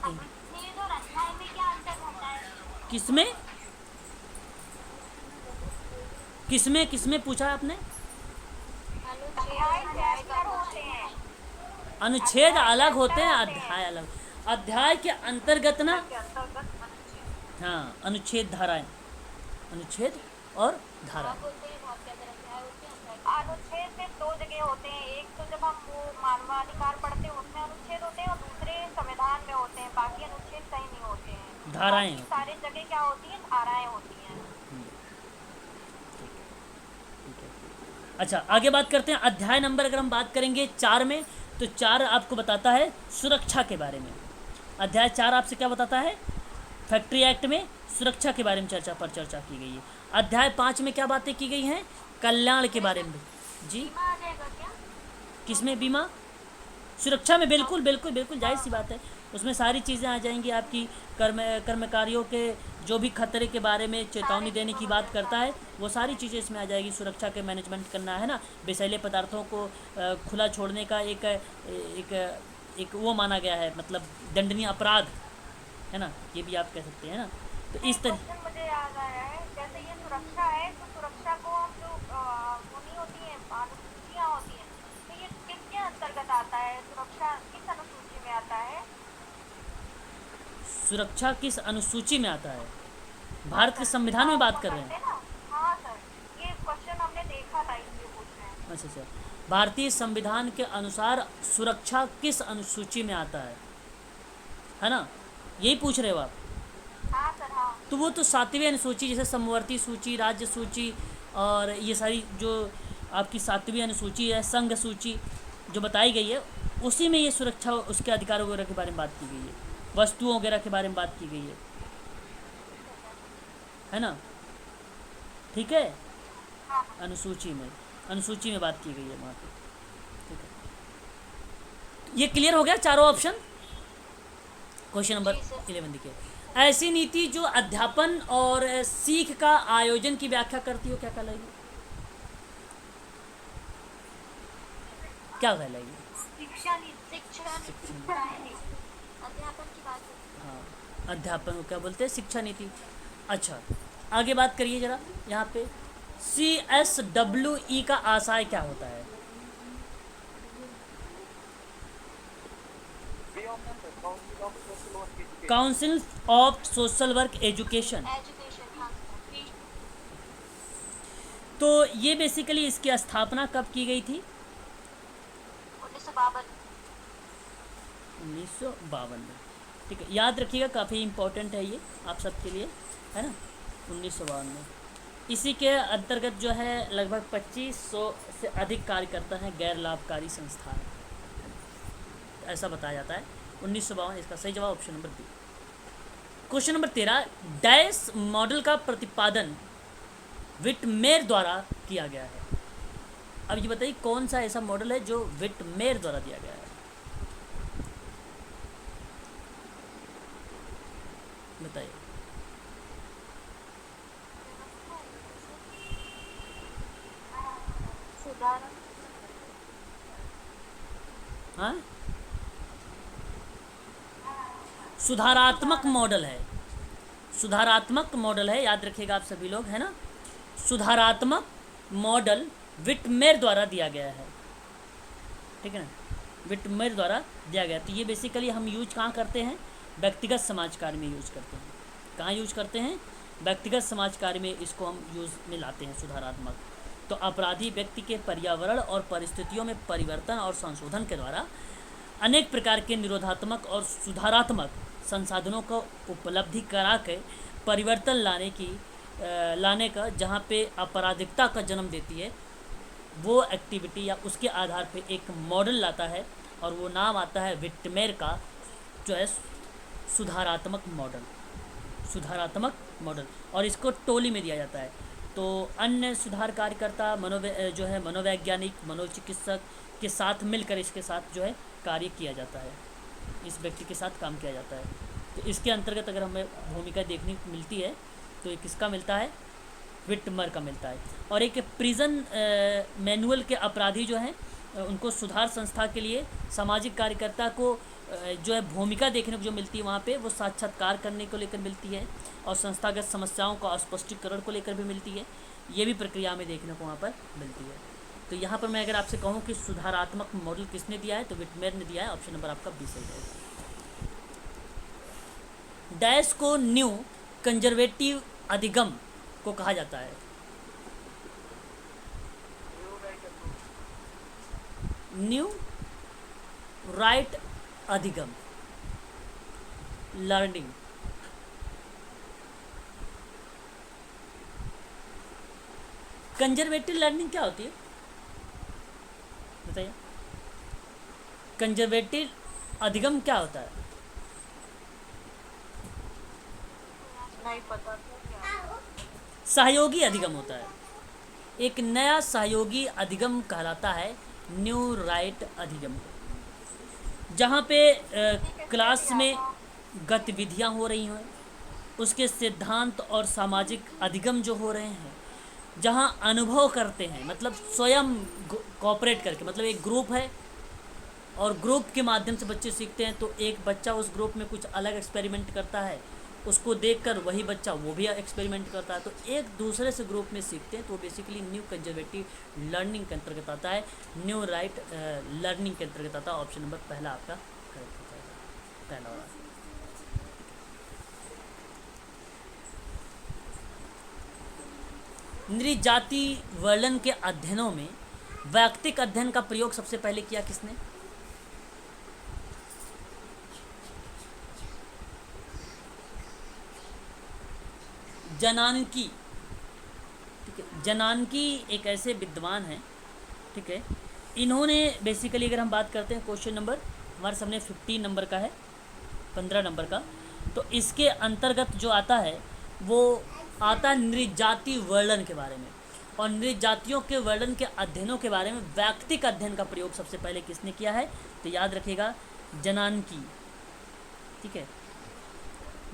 किसमें किसमें किसमें पूछा आपने? अनुच्छेद अलग होते हैं, आते हैं। अध्याय अलग। अध्याय के अंतर्गत ना, के अंतर्गत अनुच्छेद। हाँ, अनुच्छेद धाराएं, अनुच्छेद और धाराएं। होते हैं, बहुत के अंदर अध्याय होते हैं। अनुच्छेद सिर्फ दो जगह होते हैं, एक तो जब हम वो मानवाधिकार पढ़ते हैं उसमें अनुच्छेद होते हैं, और दूसरे संविधान में होते हैं। बाकी अनुच्छेद कहीं नहीं होते हैं। धाराएं बाकी सारी जगह क्या होती है, धाराएं होती हैं। ठीक है। अच्छा, आगे बात करते हैं। अध्याय नंबर अगर हम बात करेंगे 4 में, तो 4 आपको बताता है सुरक्षा के बारे में। अध्याय 4 आपसे क्या बताता है? फैक्ट्री एक्ट में सुरक्षा के बारे में चर्चा की गई है। अध्याय 5 में क्या बातें की गई हैं? कल्याण के बारे में। जी, बीमा आ जाएगा क्या? किसमें बीमा? सुरक्षा में, बिल्कुल बिल्कुल बिल्कुल, जाहिर सी बात है। उसमें सारी चीज़ें आ जाएंगी आपकी। कर्मकारियों के जो भी खतरे के बारे में चेतावनी देने की बात करता है, वो सारी चीज़ें इसमें आ जाएगी। सुरक्षा के मैनेजमेंट करना है ना, विषैले पदार्थों को खुला छोड़ने का एक वो माना गया है, मतलब दंडनीय अपराध है ना, ये भी आप कह सकते हैं ना। तो इस तरह क्वेश्चन मुझे याद आया है, जैसे ये सुरक्षा है तो सुरक्षा को हम जो वो नहीं होती है, अनुसूचियाँ होती हैं, तो ये किसके अंतर्गत आता है? सुरक्षा किस अनुसूची में आता है? सुरक्षा किस अनुसूची में आता है? भारत के संविधान में बात कर रहे हैं। हाँ सर, ये क्वेश्चन हमने देखा था, इसलिए पूछ रहे हैं। अच्छा अच्छा, भारतीय संविधान के अनुसार सुरक्षा किस अनुसूची में आता है ना, यही पूछ रहे हो आप? हाँ सर, हाँ। तो वो तो 7वीं अनुसूची, जैसे समवर्ती सूची, राज्य सूची और ये सारी जो आपकी 7वीं अनुसूची है, संघ सूची जो बताई गई है, उसी में ये सुरक्षा, उसके अधिकारों वगैरह के बारे में बात की गई है, वस्तुओं वगैरह के बारे में बात की गई है ना। ठीक है, अनुसूची में बात की गई है वहाँ पे। ठीक है, ये क्लियर हो गया चारों ऑप्शन? क्वेश्चन नंबर 11 देखिए। ऐसी नीति जो अध्यापन और सीख का आयोजन की व्याख्या करती हो, क्या कहलाएगी? क्या कहलाएगी? शिक्षा अध्यापन की बात है। हाँ, अध्यापन को क्या बोलते हैं? शिक्षा नीति। अच्छा, आगे बात करिए जरा। यहाँ पे CSWE का आशय क्या होता है? Council of social work education. तो ये बेसिकली इसकी स्थापना कब की गई थी? 1952 में। ठीक है, याद रखिएगा, काफ़ी इम्पोर्टेंट है ये आप सबके लिए, है ना। 1952 में। इसी के अंतर्गत जो है लगभग 2500 से अधिक कार्यकर्ता हैं, गैर लाभकारी संस्थान, ऐसा बताया जाता है। 1952, इसका सही जवाब option number B. Question number 13, dash model का प्रतिपादन विटमेर द्वारा किया गया है। अब ये बताइए कौन सा ऐसा मॉडल है जो विटमेर द्वारा दिया गया है? बताइए। हाँ, सुधारात्मक मॉडल है। सुधारात्मक मॉडल है, याद रखिएगा आप सभी लोग, है ना। सुधारात्मक मॉडल विटमेर द्वारा दिया गया है, ठीक है ना, विटमेर द्वारा दिया गया। तो ये बेसिकली हम यूज कहाँ करते हैं? व्यक्तिगत समाज कार्य में यूज करते हैं। कहाँ यूज करते हैं? व्यक्तिगत समाज कार्य में इसको हम यूज में लाते हैं, सुधारात्मक। तो अपराधी व्यक्ति के पर्यावरण और परिस्थितियों में परिवर्तन और संशोधन के द्वारा अनेक प्रकार के निरोधात्मक और सुधारात्मक संसाधनों को उपलब्धि करा के परिवर्तन लाने का जहाँ पे आपराधिकता का जन्म देती है, वो एक्टिविटी या उसके आधार पे एक मॉडल लाता है, और वो नाम आता है विटमेर का, जो है सुधारात्मक मॉडल। सुधारात्मक मॉडल, और इसको टोली में दिया जाता है। तो अन्य सुधार कार्यकर्ता जो है मनोवैज्ञानिक, मनोचिकित्सक के साथ मिलकर इसके साथ जो है कार्य किया जाता है, इस व्यक्ति के साथ काम किया जाता है। तो इसके अंतर्गत अगर हमें भूमिका देखने को मिलती है तो ये किसका मिलता है? विटमेर का मिलता है। और एक प्रिजन मैनुअल के अपराधी जो हैं उनको सुधार संस्था के लिए सामाजिक कार्यकर्ता को जो है भूमिका देखने को जो मिलती है वहाँ पे, वो साक्षात्कार करने को लेकर मिलती है, और संस्थागत समस्याओं का स्पष्टीकरण को लेकर भी मिलती है। ये भी प्रक्रिया में देखने को वहाँ पर मिलती है। तो यहाँ पर मैं अगर आपसे कहूँ कि सुधारात्मक मॉडल किसने दिया है, तो विटमेर ने दिया है। ऑप्शन नंबर आपका बी सही है। डैश को न्यू कंजर्वेटिव अधिगम को कहा जाता है। न्यू राइट अधिगम लर्निंग। कंजर्वेटिव लर्निंग क्या होती है बताइए? कंजर्वेटिव अधिगम क्या होता है? नहीं पता। सहयोगी अधिगम होता है। एक नया सहयोगी अधिगम कहलाता है न्यू राइट अधिगम, जहाँ पे क्लास में गतिविधियाँ हो रही हैं, उसके सिद्धांत और सामाजिक अधिगम जो हो रहे हैं, जहाँ अनुभव करते हैं, मतलब स्वयं कोऑपरेट करके, मतलब एक ग्रुप है और ग्रुप के माध्यम से बच्चे सीखते हैं। तो एक बच्चा उस ग्रुप में कुछ अलग एक्सपेरिमेंट करता है, उसको देखकर वही बच्चा वो भी एक्सपेरिमेंट करता है, तो एक दूसरे से ग्रुप में सीखते हैं। तो बेसिकली न्यू कंजर्वेटिव लर्निंग के अंतर्गत आता है, न्यू राइट लर्निंग के अंतर्गत आता है। ऑप्शन नंबर पहला आपका करेक्ट हो जाएगा, पहला वाला। नृजाति वर्णन के अध्ययनों में वैयक्तिक अध्ययन का प्रयोग सबसे पहले किया किसने? जनानकी। ठीक है, जनानकी एक ऐसे विद्वान हैं, ठीक है। इन्होंने बेसिकली अगर हम बात करते हैं, क्वेश्चन नंबर हमारे सामने 15 नंबर का है, 15 नंबर का, तो इसके अंतर्गत जो आता है वो आता है नृजाति वर्णन के बारे में। और नृजातियों के वर्णन के अध्ययनों के बारे में वैयक्तिक अध्ययन का प्रयोग सबसे पहले किसने किया है? तो याद रखिएगा, जनानकी। ठीक है,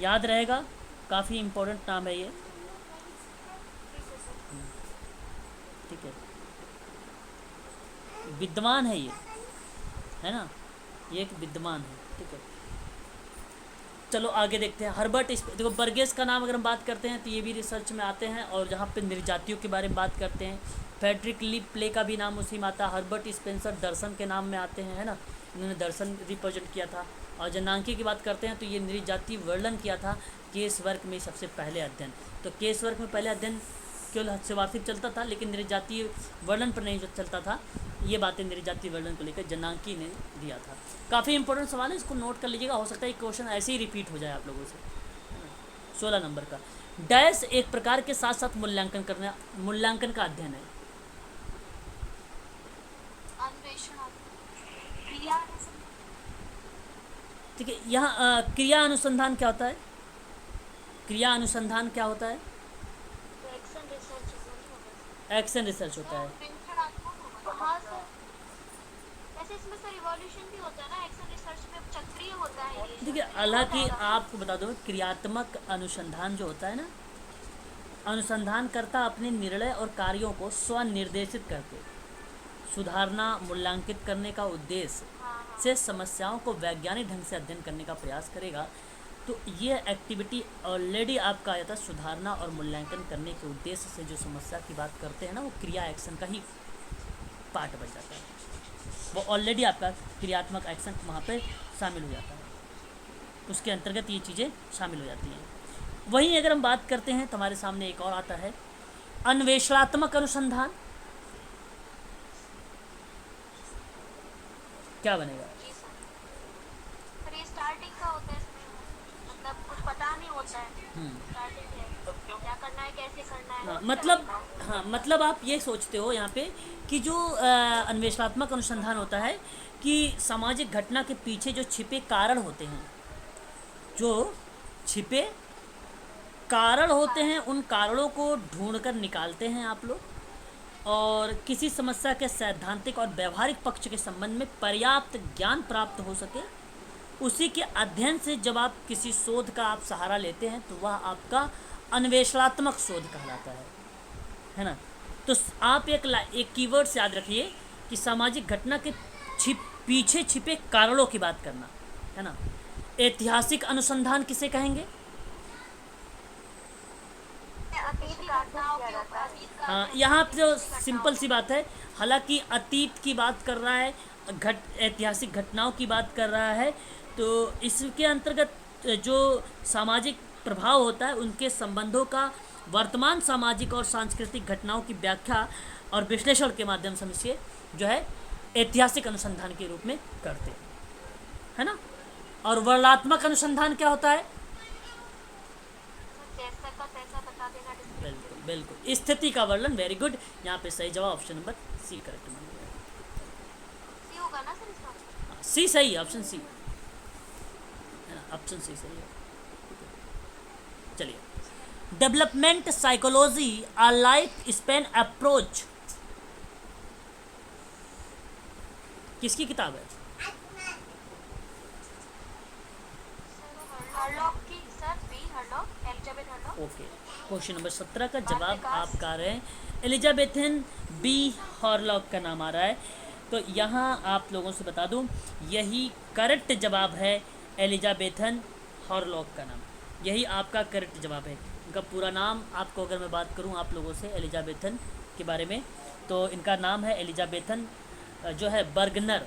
याद रहेगा, काफ़ी इम्पोर्टेंट नाम है ये। ठीक है, विद्वान है ये, है ना, ये एक विद्वान है। ठीक है, चलो आगे देखते हैं। हर्बर्ट देखो, बर्गेस का नाम अगर हम बात करते हैं तो ये भी रिसर्च में आते हैं, और जहाँ पे नृजातियों के बारे में बात करते हैं। फ्रेडरिक ली प्ले का भी नाम उसी में आता है। हर्बर्ट स्पेंसर दर्शन के नाम में आते हैं, है ना, इन्होंने दर्शन रिप्रेजेंट किया था। और जनांकी की बात करते हैं तो ये नृजाति वर्णन किया था केस वर्क में सबसे पहले अध्ययन। तो केस वर्क में पहले अध्ययन केवल सेवार्थिक चलता था, लेकिन नृजाति वर्णन पर नहीं चलता था। ये बातें नृजाति वर्णन को लेकर जनांकी ने दिया था। काफ़ी इंपॉर्टेंट सवाल है, इसको नोट कर लीजिएगा, हो सकता है क्वेश्चन ऐसे ही रिपीट हो जाए आप लोगों से। 16 नंबर का, डैश एक प्रकार के साथ साथ मूल्यांकन का अध्ययन है। ठीक है, यहाँ क्रिया अनुसंधान क्या होता है? क्रिया अनुसंधान क्या होता है? एक्शन रिसर्च होता है। देखिए, हालांकि आपको बता दो, क्रियात्मक अनुसंधान जो होता है ना, अनुसंधानकर्ता अपने निर्णय और कार्यों को स्वनिर्देशित करके सुधारना, मूल्यांकित करने का उद्देश्य से समस्याओं को वैज्ञानिक ढंग से अध्ययन करने का प्रयास करेगा। तो ये एक्टिविटी ऑलरेडी आपका आया था, सुधारना और मूल्यांकन करने के उद्देश्य से जो समस्या की बात करते हैं ना, वो क्रिया एक्शन का ही पार्ट बन जाता है। वो ऑलरेडी आपका क्रियात्मक एक्शन वहाँ पे शामिल हो जाता है, उसके अंतर्गत ये चीज़ें शामिल हो जाती हैं। वहीं अगर हम बात करते हैं तो हमारे सामने एक और आता है अन्वेषणात्मक अनुसंधान। क्या बनेगा? स्टार्टिंग का होता है, मतलब कुछ पता नहीं होता है, स्टार्टिंग है, क्या करना है, कैसे करना है। मतलब आप ये सोचते हो यहाँ पे कि जो अन्वेषणात्मक अनुसंधान होता है कि सामाजिक घटना के पीछे जो छिपे कारण होते हैं, जो छिपे कारण होते हैं, उन कारणों को ढूंढकर निकालते हैं आप लोग, और किसी समस्या के सैद्धांतिक और व्यवहारिक पक्ष के संबंध में पर्याप्त ज्ञान प्राप्त हो सके, उसी के अध्ययन से जब आप किसी शोध का आप सहारा लेते हैं तो वह आपका अन्वेषणात्मक शोध कहलाता है ना। तो आप एक कीवर्ड से याद रखिए कि सामाजिक घटना के पीछे छिपे कारणों की बात करना, है ना। ऐतिहासिक अनुसंधान किसे कहेंगे? घटनाओं के ऊपर, अतीत का हाँ, अर्थ है यहाँ पे जो ऐतिहासिक घटनाओं सिंपल सी के बात है, हालांकि अतीत की बात कर रहा है, ऐतिहासिक घटनाओं की बात कर रहा है, तो इसके अंतर्गत जो सामाजिक प्रभाव होता है उनके संबंधों का वर्तमान सामाजिक और सांस्कृतिक घटनाओं की व्याख्या और विश्लेषण के माध्यम से हम इसे जो है ऐतिहासिक अनुसंधान के रूप में करते हैं, है ना। और वर्णनात्मक अनुसंधान क्या होता है? जैसा का तैसा बता देना, description। बिल्कुल बिल्कुल, स्थिति का वर्णन, वेरी गुड। यहाँ पे सही जवाब ऑप्शन नंबर सी करेक्ट मान लिया। सी होगा ना सर इसका? सी सही है, ऑप्शन सी है ना, ऑप्शन सी सही है। चलिए, development psychology a life span approach किसकी किताब है? हरलॉक की sir, B Hurlock, Elizabeth Hurlock. Okay, question number 17 का जवाब आप गा रहे हैं एलिजाबेथन बी हॉरलॉक का नाम आ रहा है। तो यहाँ आप लोगों से बता दूँ, यही करेक्ट जवाब है, एलिजाबेथन हॉरलॉक का नाम, यही आपका करेक्ट जवाब है। इनका पूरा नाम आपको अगर मैं बात करूँ आप लोगों से एलिजाबेथन के बारे में, तो इनका नाम है एलिजाबेथन जो है बर्गनर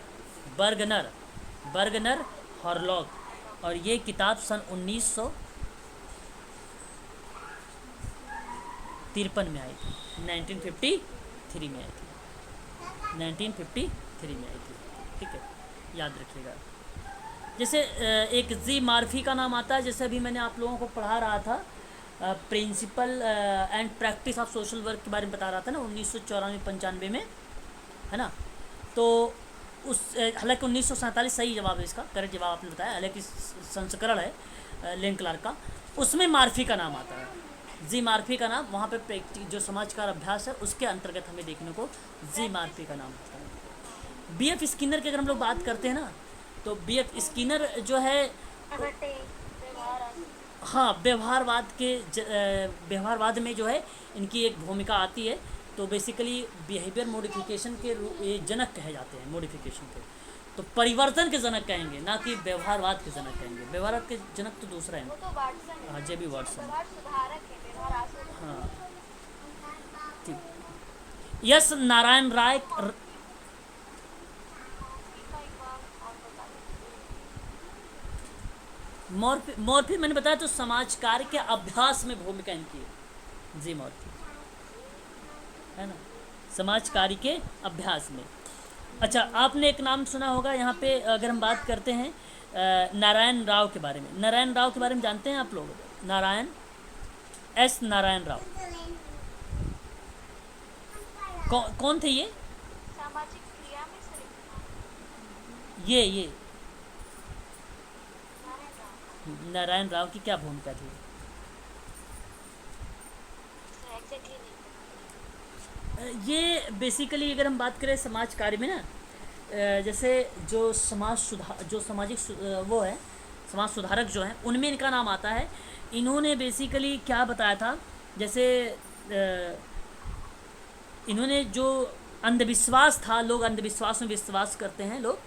बर्गनर बर्गनर हॉरलॉक, और ये किताब सन 1953 में आई थी, 1953 में आई थी, 1953 में आई थी, ठीक है, याद रखिएगा। जैसे एक जी मार्फी का नाम आता है, जैसे अभी मैंने आप लोगों को पढ़ा रहा था, principle and practice of social work के बारे में बता रहा था ना, 1994-95 में, है ना। तो उस हालांकि 1947 सही जवाब है इसका, करेक्ट जवाब आपने बताया, हालांकि संस्करण है लेन क्लार्क का, उसमें मार्फी का नाम आता है, जी मार्फी का नाम, वहाँ पे जो समाजकार अभ्यास है उसके अंतर्गत हमें देखने को जी मार्फी का नाम आता है। बी.एफ. स्किनर की अगर हम लोग बात करते हैं ना, तो बी.एफ. स्किनर जो है, हाँ, व्यवहारवाद में जो है इनकी एक भूमिका आती है। तो बेसिकली बिहेवियर मॉडिफिकेशन के ये जनक कहे जाते हैं, मॉडिफिकेशन के, तो परिवर्तन के जनक कहेंगे, ना कि व्यवहारवाद के जनक कहेंगे। व्यवहारवाद के जनक तो दूसरा है, वो तो वाटसन है, हाँ, जे बी वाटसन, व्यवहार सुधारक है, व्यवहार आशोधक। हाँ, ठीक। यस नारायण राय इसका एक बार और बता दीजिए। मॉर्फी मैंने बताया, तो समाज कार्य के अभ्यास में भूमिका इनकी है, जी मॉर्फी, है ना, समाज कार्य के अभ्यास में। अच्छा, आपने एक नाम सुना होगा यहाँ पे, अगर हम बात करते हैं नारायण राव के बारे में, नारायण राव के बारे में जानते हैं आप लोग? नारायण नारायण राव कौन थे ये? सामाजिक क्रिया में सर ये नारायण राव, नारायण राव की क्या भूमिका थी? सर एग्जैक्टली नहीं। ये बेसिकली अगर हम बात करें समाज कार्य में ना, जैसे जो वो है समाज सुधारक जो हैं, उनमें इनका नाम आता है। इन्होंने बेसिकली क्या बताया था, जैसे इन्होंने जो अंधविश्वास था, लोग अंधविश्वास में विश्वास करते हैं लोग,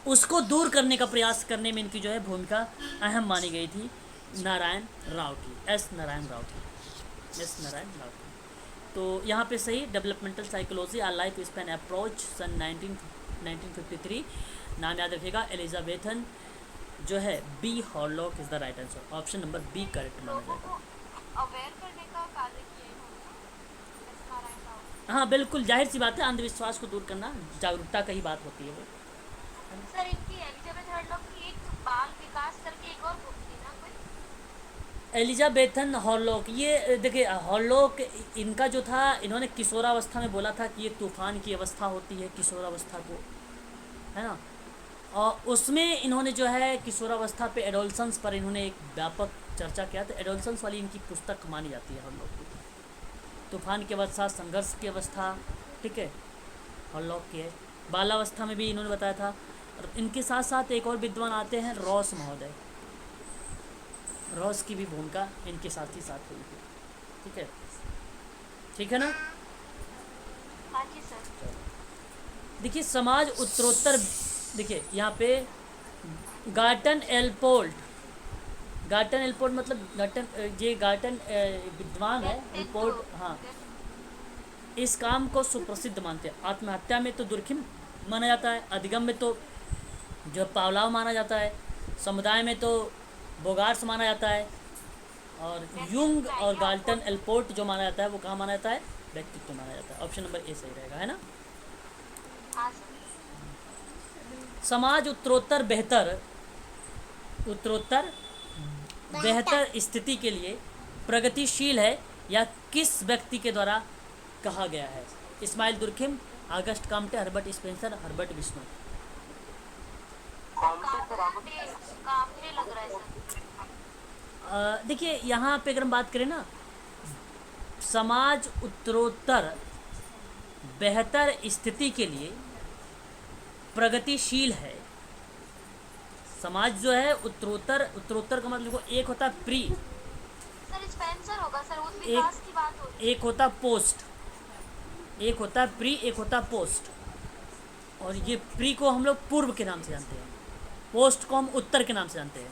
उसको दूर करने का प्रयास करने में इनकी जो है भूमिका अहम मानी गई थी, नारायण राव की, नारायण राव की। तो यहाँ पे सही, developmental psychology a life span approach सन 1953, नाम याद रखिएगा, एलिजाबेथन जो है B Hurlock is the right answer, option number B correct माना जाएगा। अवेयर करने का कार्य किया इन्होंने, एस नारायण राव। हाँ बिल्कुल, जाहिर सी बात है, अंधविश्वास को दूर करना जागरूकता का ही बात होती है वो। सर इनकी एलिजाबेथ हरलॉक की एक बाल विकास करके एक और बुक थी ना कोई? एलिजाबेथन हॉरलॉक, ये देखिए हॉरलॉक इनका जो था, इन्होंने किशोरावस्था में बोला था कि ये तूफान की अवस्था होती है किशोरावस्था को, है ना, और उसमें इन्होंने जो है किशोरावस्था पे एडोलसेंस पर इन्होंने एक व्यापक चर्चा किया। तो एडोलसेंस वाली इनकी पुस्तक मानी जाती है हॉरलॉक की, तूफान की अवस्था, संघर्ष की अवस्था, ठीक है, हॉरलॉक की है। बालावस्था में भी इन्होंने बताया था। और इनके साथ साथ एक और विद्वान आते हैं, रॉस महोदय, रॉस की भी भूमिका इनके साथ ही साथ हुई थी, ठीक है, ठीक है ना। हाँ जी सर। देखिए समाज उत्तरोत्तर, देखिए यहाँ पे गार्टन एल पोल्ट गार्टन एल्पोर्ट मतलब गार्टन, ये गार्टन विद्वान है, एल्पोर्ट हाँ इस काम को सुप्रसिद्ध मानते हैं। आत्महत्या में तो दुर्खिम माना जाता है, अधिगम में तो जो पावलाव माना जाता है, समुदाय में तो बोगार्स माना जाता है, और युंग और गाल्टन एल्पोर्ट जो माना जाता है वो कहाँ माना जाता है, व्यक्तित्व माना जाता है। ऑप्शन नंबर ए सही रहेगा, है ना। हाँ सर। समाज उत्तरोत्तर बेहतर स्थिति के लिए प्रगतिशील है या किस व्यक्ति के द्वारा कहा गया है। Emile Durkheim, Auguste Comte, Herbert Spencer, Herbert Bishnoi. काफी लग रहा है सर। देखिए यहाँ पे अगर हम बात करें ना, समाज उत्तरोत्तर बेहतर स्थिति के लिए प्रगतिशील है। समाज जो है उत्तरोत्तर का मतलब एक होता है प्री, सर स्पेंसर होगा सर, उस विकास की बात हो रही है। एक होता पोस्ट, एक होता है प्री, एक होता है पोस्ट। और ये प्री को हम लोग पूर्व के नाम से जानते हैं, पोस्ट को हम उत्तर के नाम से जानते हैं।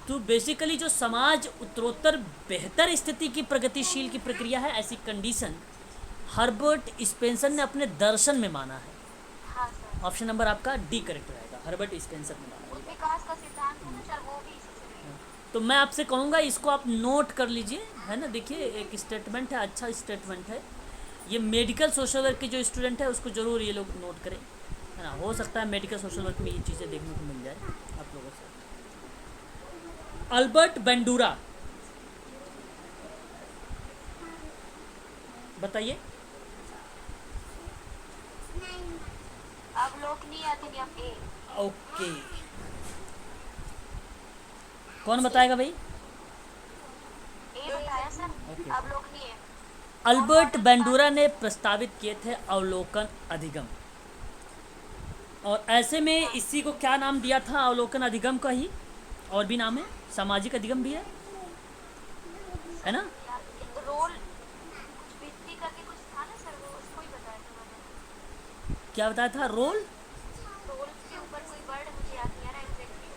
तो बेसिकली जो समाज उत्तरोत्तर बेहतर स्थिति की प्रगतिशील की प्रक्रिया है, ऐसी कंडीशन हर्बर्ट स्पेंसर ने अपने दर्शन में माना है। हाँ सर। ऑप्शन नंबर आपका डी करेक्ट रहेगा, हर्बर्ट स्पेंसर ने माना है। उस विकास का सिद्धांत है ना सर, वो भी इसी से मिला है। तो मैं आपसे कहूँगा इसको आप नोट कर लीजिए, है ना। देखिए एक स्टेटमेंट है, अच्छा स्टेटमेंट है। ये मेडिकल सोशल वर्क के जो स्टूडेंट है उसको ज़रूर ये लोग नोट करें, है ना। हो सकता है मेडिकल सोशल वर्क में ये चीज़ें देखने को मिल जाए आप लोगों से। अल्बर्ट बेंडूरा, बताइए। अवलोकनीय अधिनियम ए। ओके, कौन बताएगा भाई? ए बताया सर। ओके। अवलोकनीय। अल्बर्ट बेंडूरा ने प्रस्तावित किए थे अवलोकन अधिगम, और ऐसे में इसी को क्या नाम दिया था? अवलोकन अधिगम का ही और भी नाम है, सामाजिक अधिगम भी है ना। रोल कुछ भित्ति करके कुछ था ना सर, वो उसको ही बताया था मैंने। क्या बताया था? रोल रोल के ऊपर कोई वर्ड मुझे याद नहीं आ रहा एग्जैक्टली।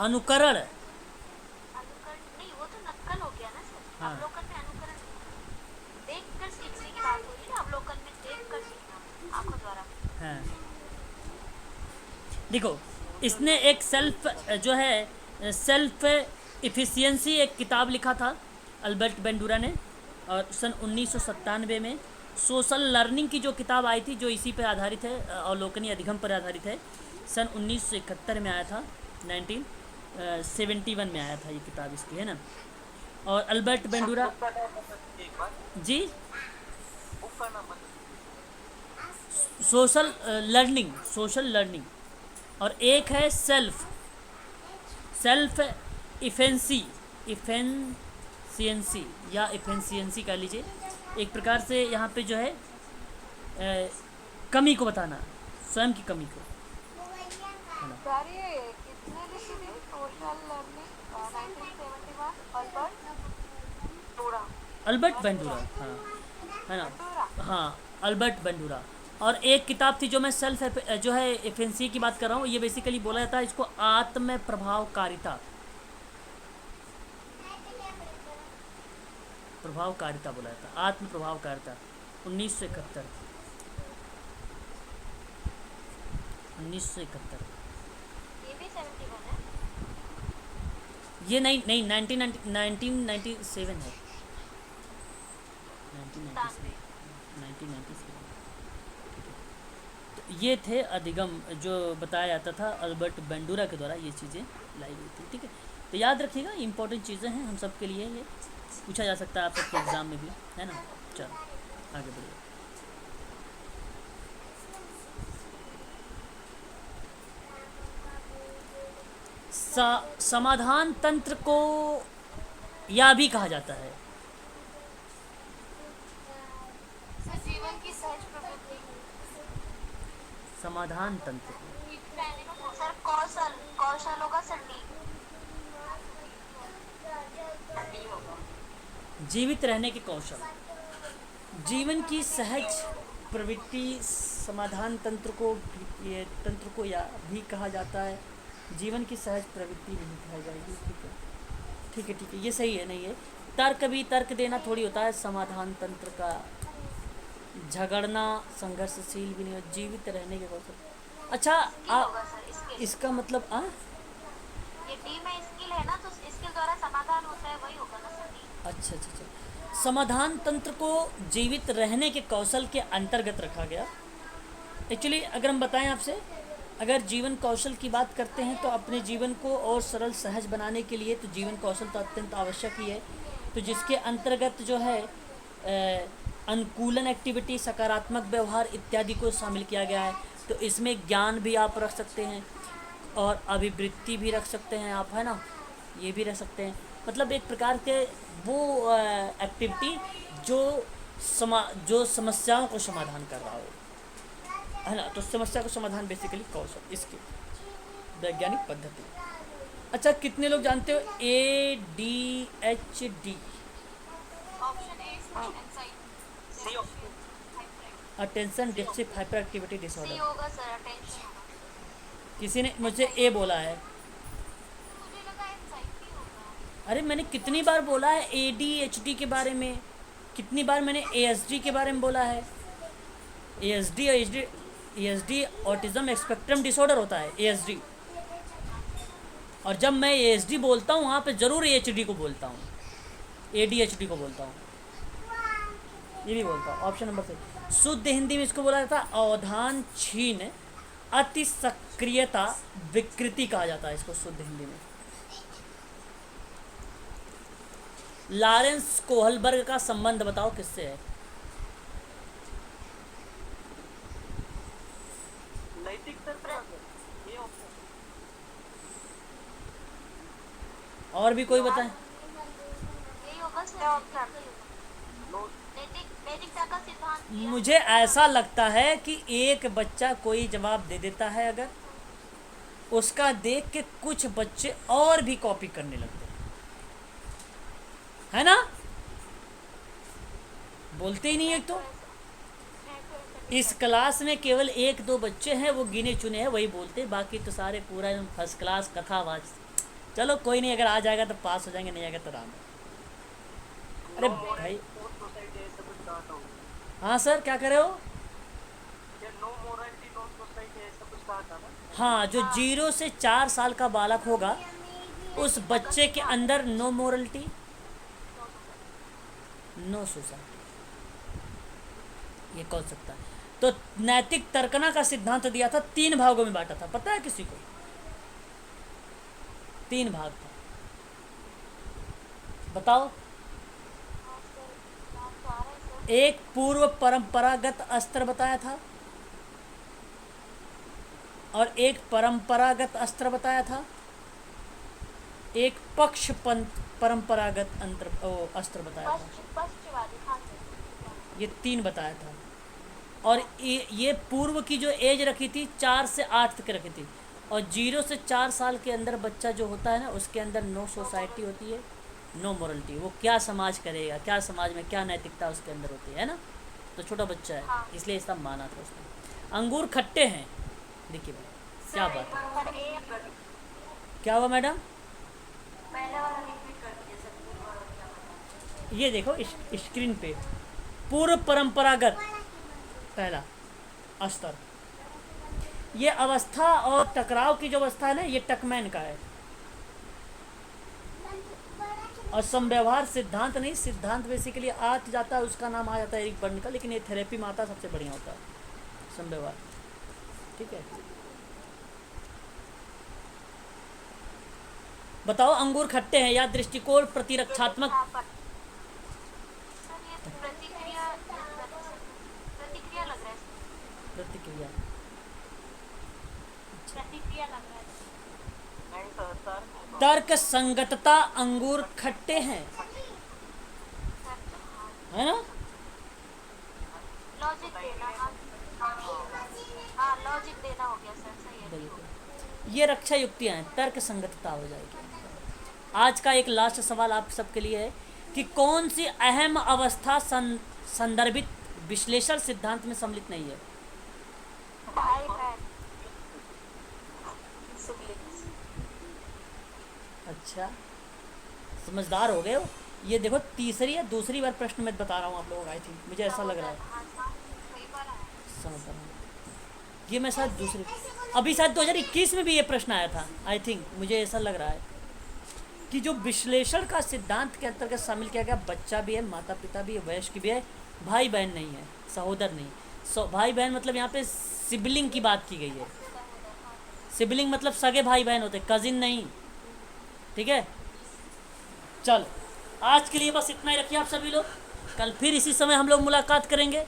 अनुकरण। अनुकरण नहीं, वो तो नक्कल हो गया ना सर। हाँ। अवलोकन में अनुकरण देखकर सीखने की बात हो रही है ना, अवलोकन में देखकर सीखना आंखों द्वारा। हाँ, देखो इसने एक सेल्फ इफिशियंसी एक किताब लिखा था अल्बर्ट बेंडूरा ने, और सन 1997 में सोशल लर्निंग की जो किताब आई थी जो इसी पर आधारित है, अवलोकनीय अधिगम पर आधारित है, सन 1971 में आया था, 1971 में आया था ये किताब इसकी, है ना। और अल्बर्ट बेंडूरा जी सोशल लर्निंग, और एक है सेल्फ इफेंसियंसी या इफेंसियंसी कह लीजिए। एक प्रकार से यहाँ पे जो है कमी को बताना, स्वयं की कमी को, है ना। कितने लिखे थे सोशल लर्निंग 1971 अल्बर्ट बेंडूरा, हाँ, है ना। हाँ, अल्बर्ट बेंडूरा। और एक किताब थी जो मैं सेल्फ जो है एफिशिएंसी की बात कर रहा हूँ, ये बेसिकली बोला जाता है इसको आत्म प्रभावकारिता बोला जाता है, आत्म प्रभावकारिता। 1971 ये भी 71 है। ये नहीं 1997 है, 1997। तो ये थे अधिगम जो बताया जाता था अल्बर्ट बेंडूरा के द्वारा, ये चीज़ें लाई गई थी, ठीक है। तो याद रखिएगा, इंपॉर्टेंट चीज़ें हैं हम सब के लिए, ये पूछा जा सकता है आप सबके एग्ज़ाम में भी, है ना। चलो आगे बढ़िए। समाधान तंत्र को या भी कहा जाता है। जीवन की सहज प्रवृत्ति। समाधान तंत्र सर कौशल होगा सर। जीवित रहने के कौशल, जीवन की सहज प्रवृत्ति, समाधान तंत्र को या भी कहा जाता है। जीवन की सहज प्रवृत्ति भी कहा जाएगी, ठीक है। ठीक है, ये सही है। नहीं है तर्क भी, तर्क देना थोड़ी होता है समाधान तंत्र का। झगड़ना संघर्षशील भी नहीं हो, जीवित रहने के कौशल। अच्छा स्किल होगा सर, स्किल। इसका मतलब ये डी में स्किल है ना, तो स्किल द्वारा समाधान होता है, वही होगा ना सर डी। अच्छा अच्छा अच्छा, समाधान तंत्र को जीवित रहने के कौशल के अंतर्गत रखा गया। एक्चुअली अगर हम बताएं आपसे, अगर जीवन कौशल की बात करते हैं तो अपने जीवन को और सरल सहज बनाने के लिए तो जीवन कौशल तो अत्यंत आवश्यक ही है। तो जिसके अंतर्गत जो है अनुकूलन एक्टिविटी, सकारात्मक व्यवहार इत्यादि को शामिल किया गया है। तो इसमें ज्ञान भी आप रख सकते हैं और अभिवृत्ति भी रख सकते हैं आप, है ना, ये भी रख सकते हैं। मतलब एक प्रकार के वो एक्टिविटी जो समस्याओं को समाधान कर रहा हो, है ना। तो समस्या को समाधान बेसिकली कौशल, इसकी वैज्ञानिक पद्धति। अच्छा कितने लोग जानते हो ADHD? Option A anxiety, attention deficit hyper activity C disorder. होगा सर, अटेंशन। किसी ने मुझे ए बोला है। मुझे लगा एंजाइटी होगा। अरे मैंने कितनी बार बोला है ADHD के बारे में, कितनी बार मैंने ASD के बारे में बोला है। ASD ऑटिज्म स्पेक्ट्रम डिसऑर्डर होता है ASD। और जब मैं ASD बोलता हूँ वहाँ पे ज़रूर AHD को बोलता हूँ, ADHD को बोलता हूँ, ये भी बोलता हूँ। ऑप्शन नंबर 3 शुद्ध हिंदी में इसको बोला जाता है अवधान छीन अति सक्रियता विकृति कहा जाता है इसको शुद्ध हिंदी में। लॉरेंस कोहलबर्ग का संबंध बताओ किससे है? नैतिक और भी कोई बताएं? यही होगा सर, नैतिकता का सिद्धांत। मुझे ऐसा लगता है कि एक बच्चा कोई जवाब दे देता है, अगर उसका देख के कुछ बच्चे और भी कॉपी करने लगते हैं, है ना। बोलते ही नहीं है। तो इस क्लास में केवल 1-2 बच्चे हैं, वो गिने चुने हैं, वही बोलते, बाकी तो सारे पूरा फर्स्ट क्लास कथावाच। चलो कोई नहीं, अगर आ जाएगा तो पास हो जाएंगे, नहीं आएगा तो राम। अरे भाई हाँ सर क्या करे हो? हाँ, जो 0 से 4 साल का बालक होगा उस बच्चे के अंदर नो मोरलिटी, नो सोसाइटी, ये कौन सकता है। तो नैतिक तर्कना का सिद्धांत दिया था, 3 भागों में बांटा था, पता है किसी को? 3 भाग था, बताओ। एक पूर्व परंपरागत अस्त्र बताया था और एक परंपरागत अस्त्र बताया था, एक पक्ष परंपरागत अस्त्र बताया था, ये 3 बताया था। और ये पूर्व की जो एज रखी थी 4 से 8 तक रखी थी, और 0 से 4 साल के अंदर बच्चा जो होता है ना, उसके अंदर नो सोसाइटी होती है, नो मोरलिटी। वो क्या समाज करेगा, क्या समाज में क्या नैतिकता उसके अंदर होती है ना। तो छोटा बच्चा है, इसलिए इसका माना था उसने। अंगूर खट्टे हैं, देखिए भाई क्या बात है। क्या हुआ मैडम? ये देखो स्क्रीन पे, पूर्व परंपरागत पहला स्तर, ये अवस्था और टकराव की जो अवस्था है ना, ये टकमैन का है। और समव्यवहार सिद्धांत नहीं, सिद्धांत बेसिकली आ जाता है, उसका नाम आ जाता है एरिक बर्न का, लेकिन ये थेरेपी में आता सबसे बढ़िया होता है समव्यवहार। ठीक है, बताओ अंगूर खट्टे हैं या दृष्टिकोण प्रतिरक्षात्मक? प्रतिक्रिया तर्क संगतता, अंगूर खट्टे हैं, है ना। लॉजिक देना, हाँ लॉजिक देना हो गया सर, सही है। ये रक्षा युक्तियाँ हैं, तर्क संगतता हो जाएगी। आज का एक लास्ट सवाल आप सबके लिए है कि कौन सी अहम अवस्था संदर्भित विश्लेषण सिद्धांत में सम्मिलित नहीं है? भाई बहन, अच्छा समझदार हो गए हो। ये देखो तीसरी या दूसरी बार प्रश्न मैं बता रहा हूँ आप लोगों को, आई थिंक मुझे ऐसा लग रहा है। हाँ हाँ, कई बार आया। समझदार हूँ। ये मैं शायद दूसरी, अभी शायद 2021 में भी ये प्रश्न आया था आई थिंक, मुझे ऐसा लग रहा है कि जो विश्लेषण का सिद्धांत के अंतर्गत शामिल किया गया, बच्चा भी है, माता पिता भी है, वयस्क भी है, भाई बहन नहीं है, सहोदर नहीं। भाई बहन मतलब यहाँ पे सिबलिंग की बात की गई है। सिबलिंग मतलब सगे भाई बहन होते, कजिन नहीं। ठीक है, चल आज के लिए बस इतना ही रखिए आप सभी लोग। कल फिर इसी समय हम लोग मुलाकात करेंगे।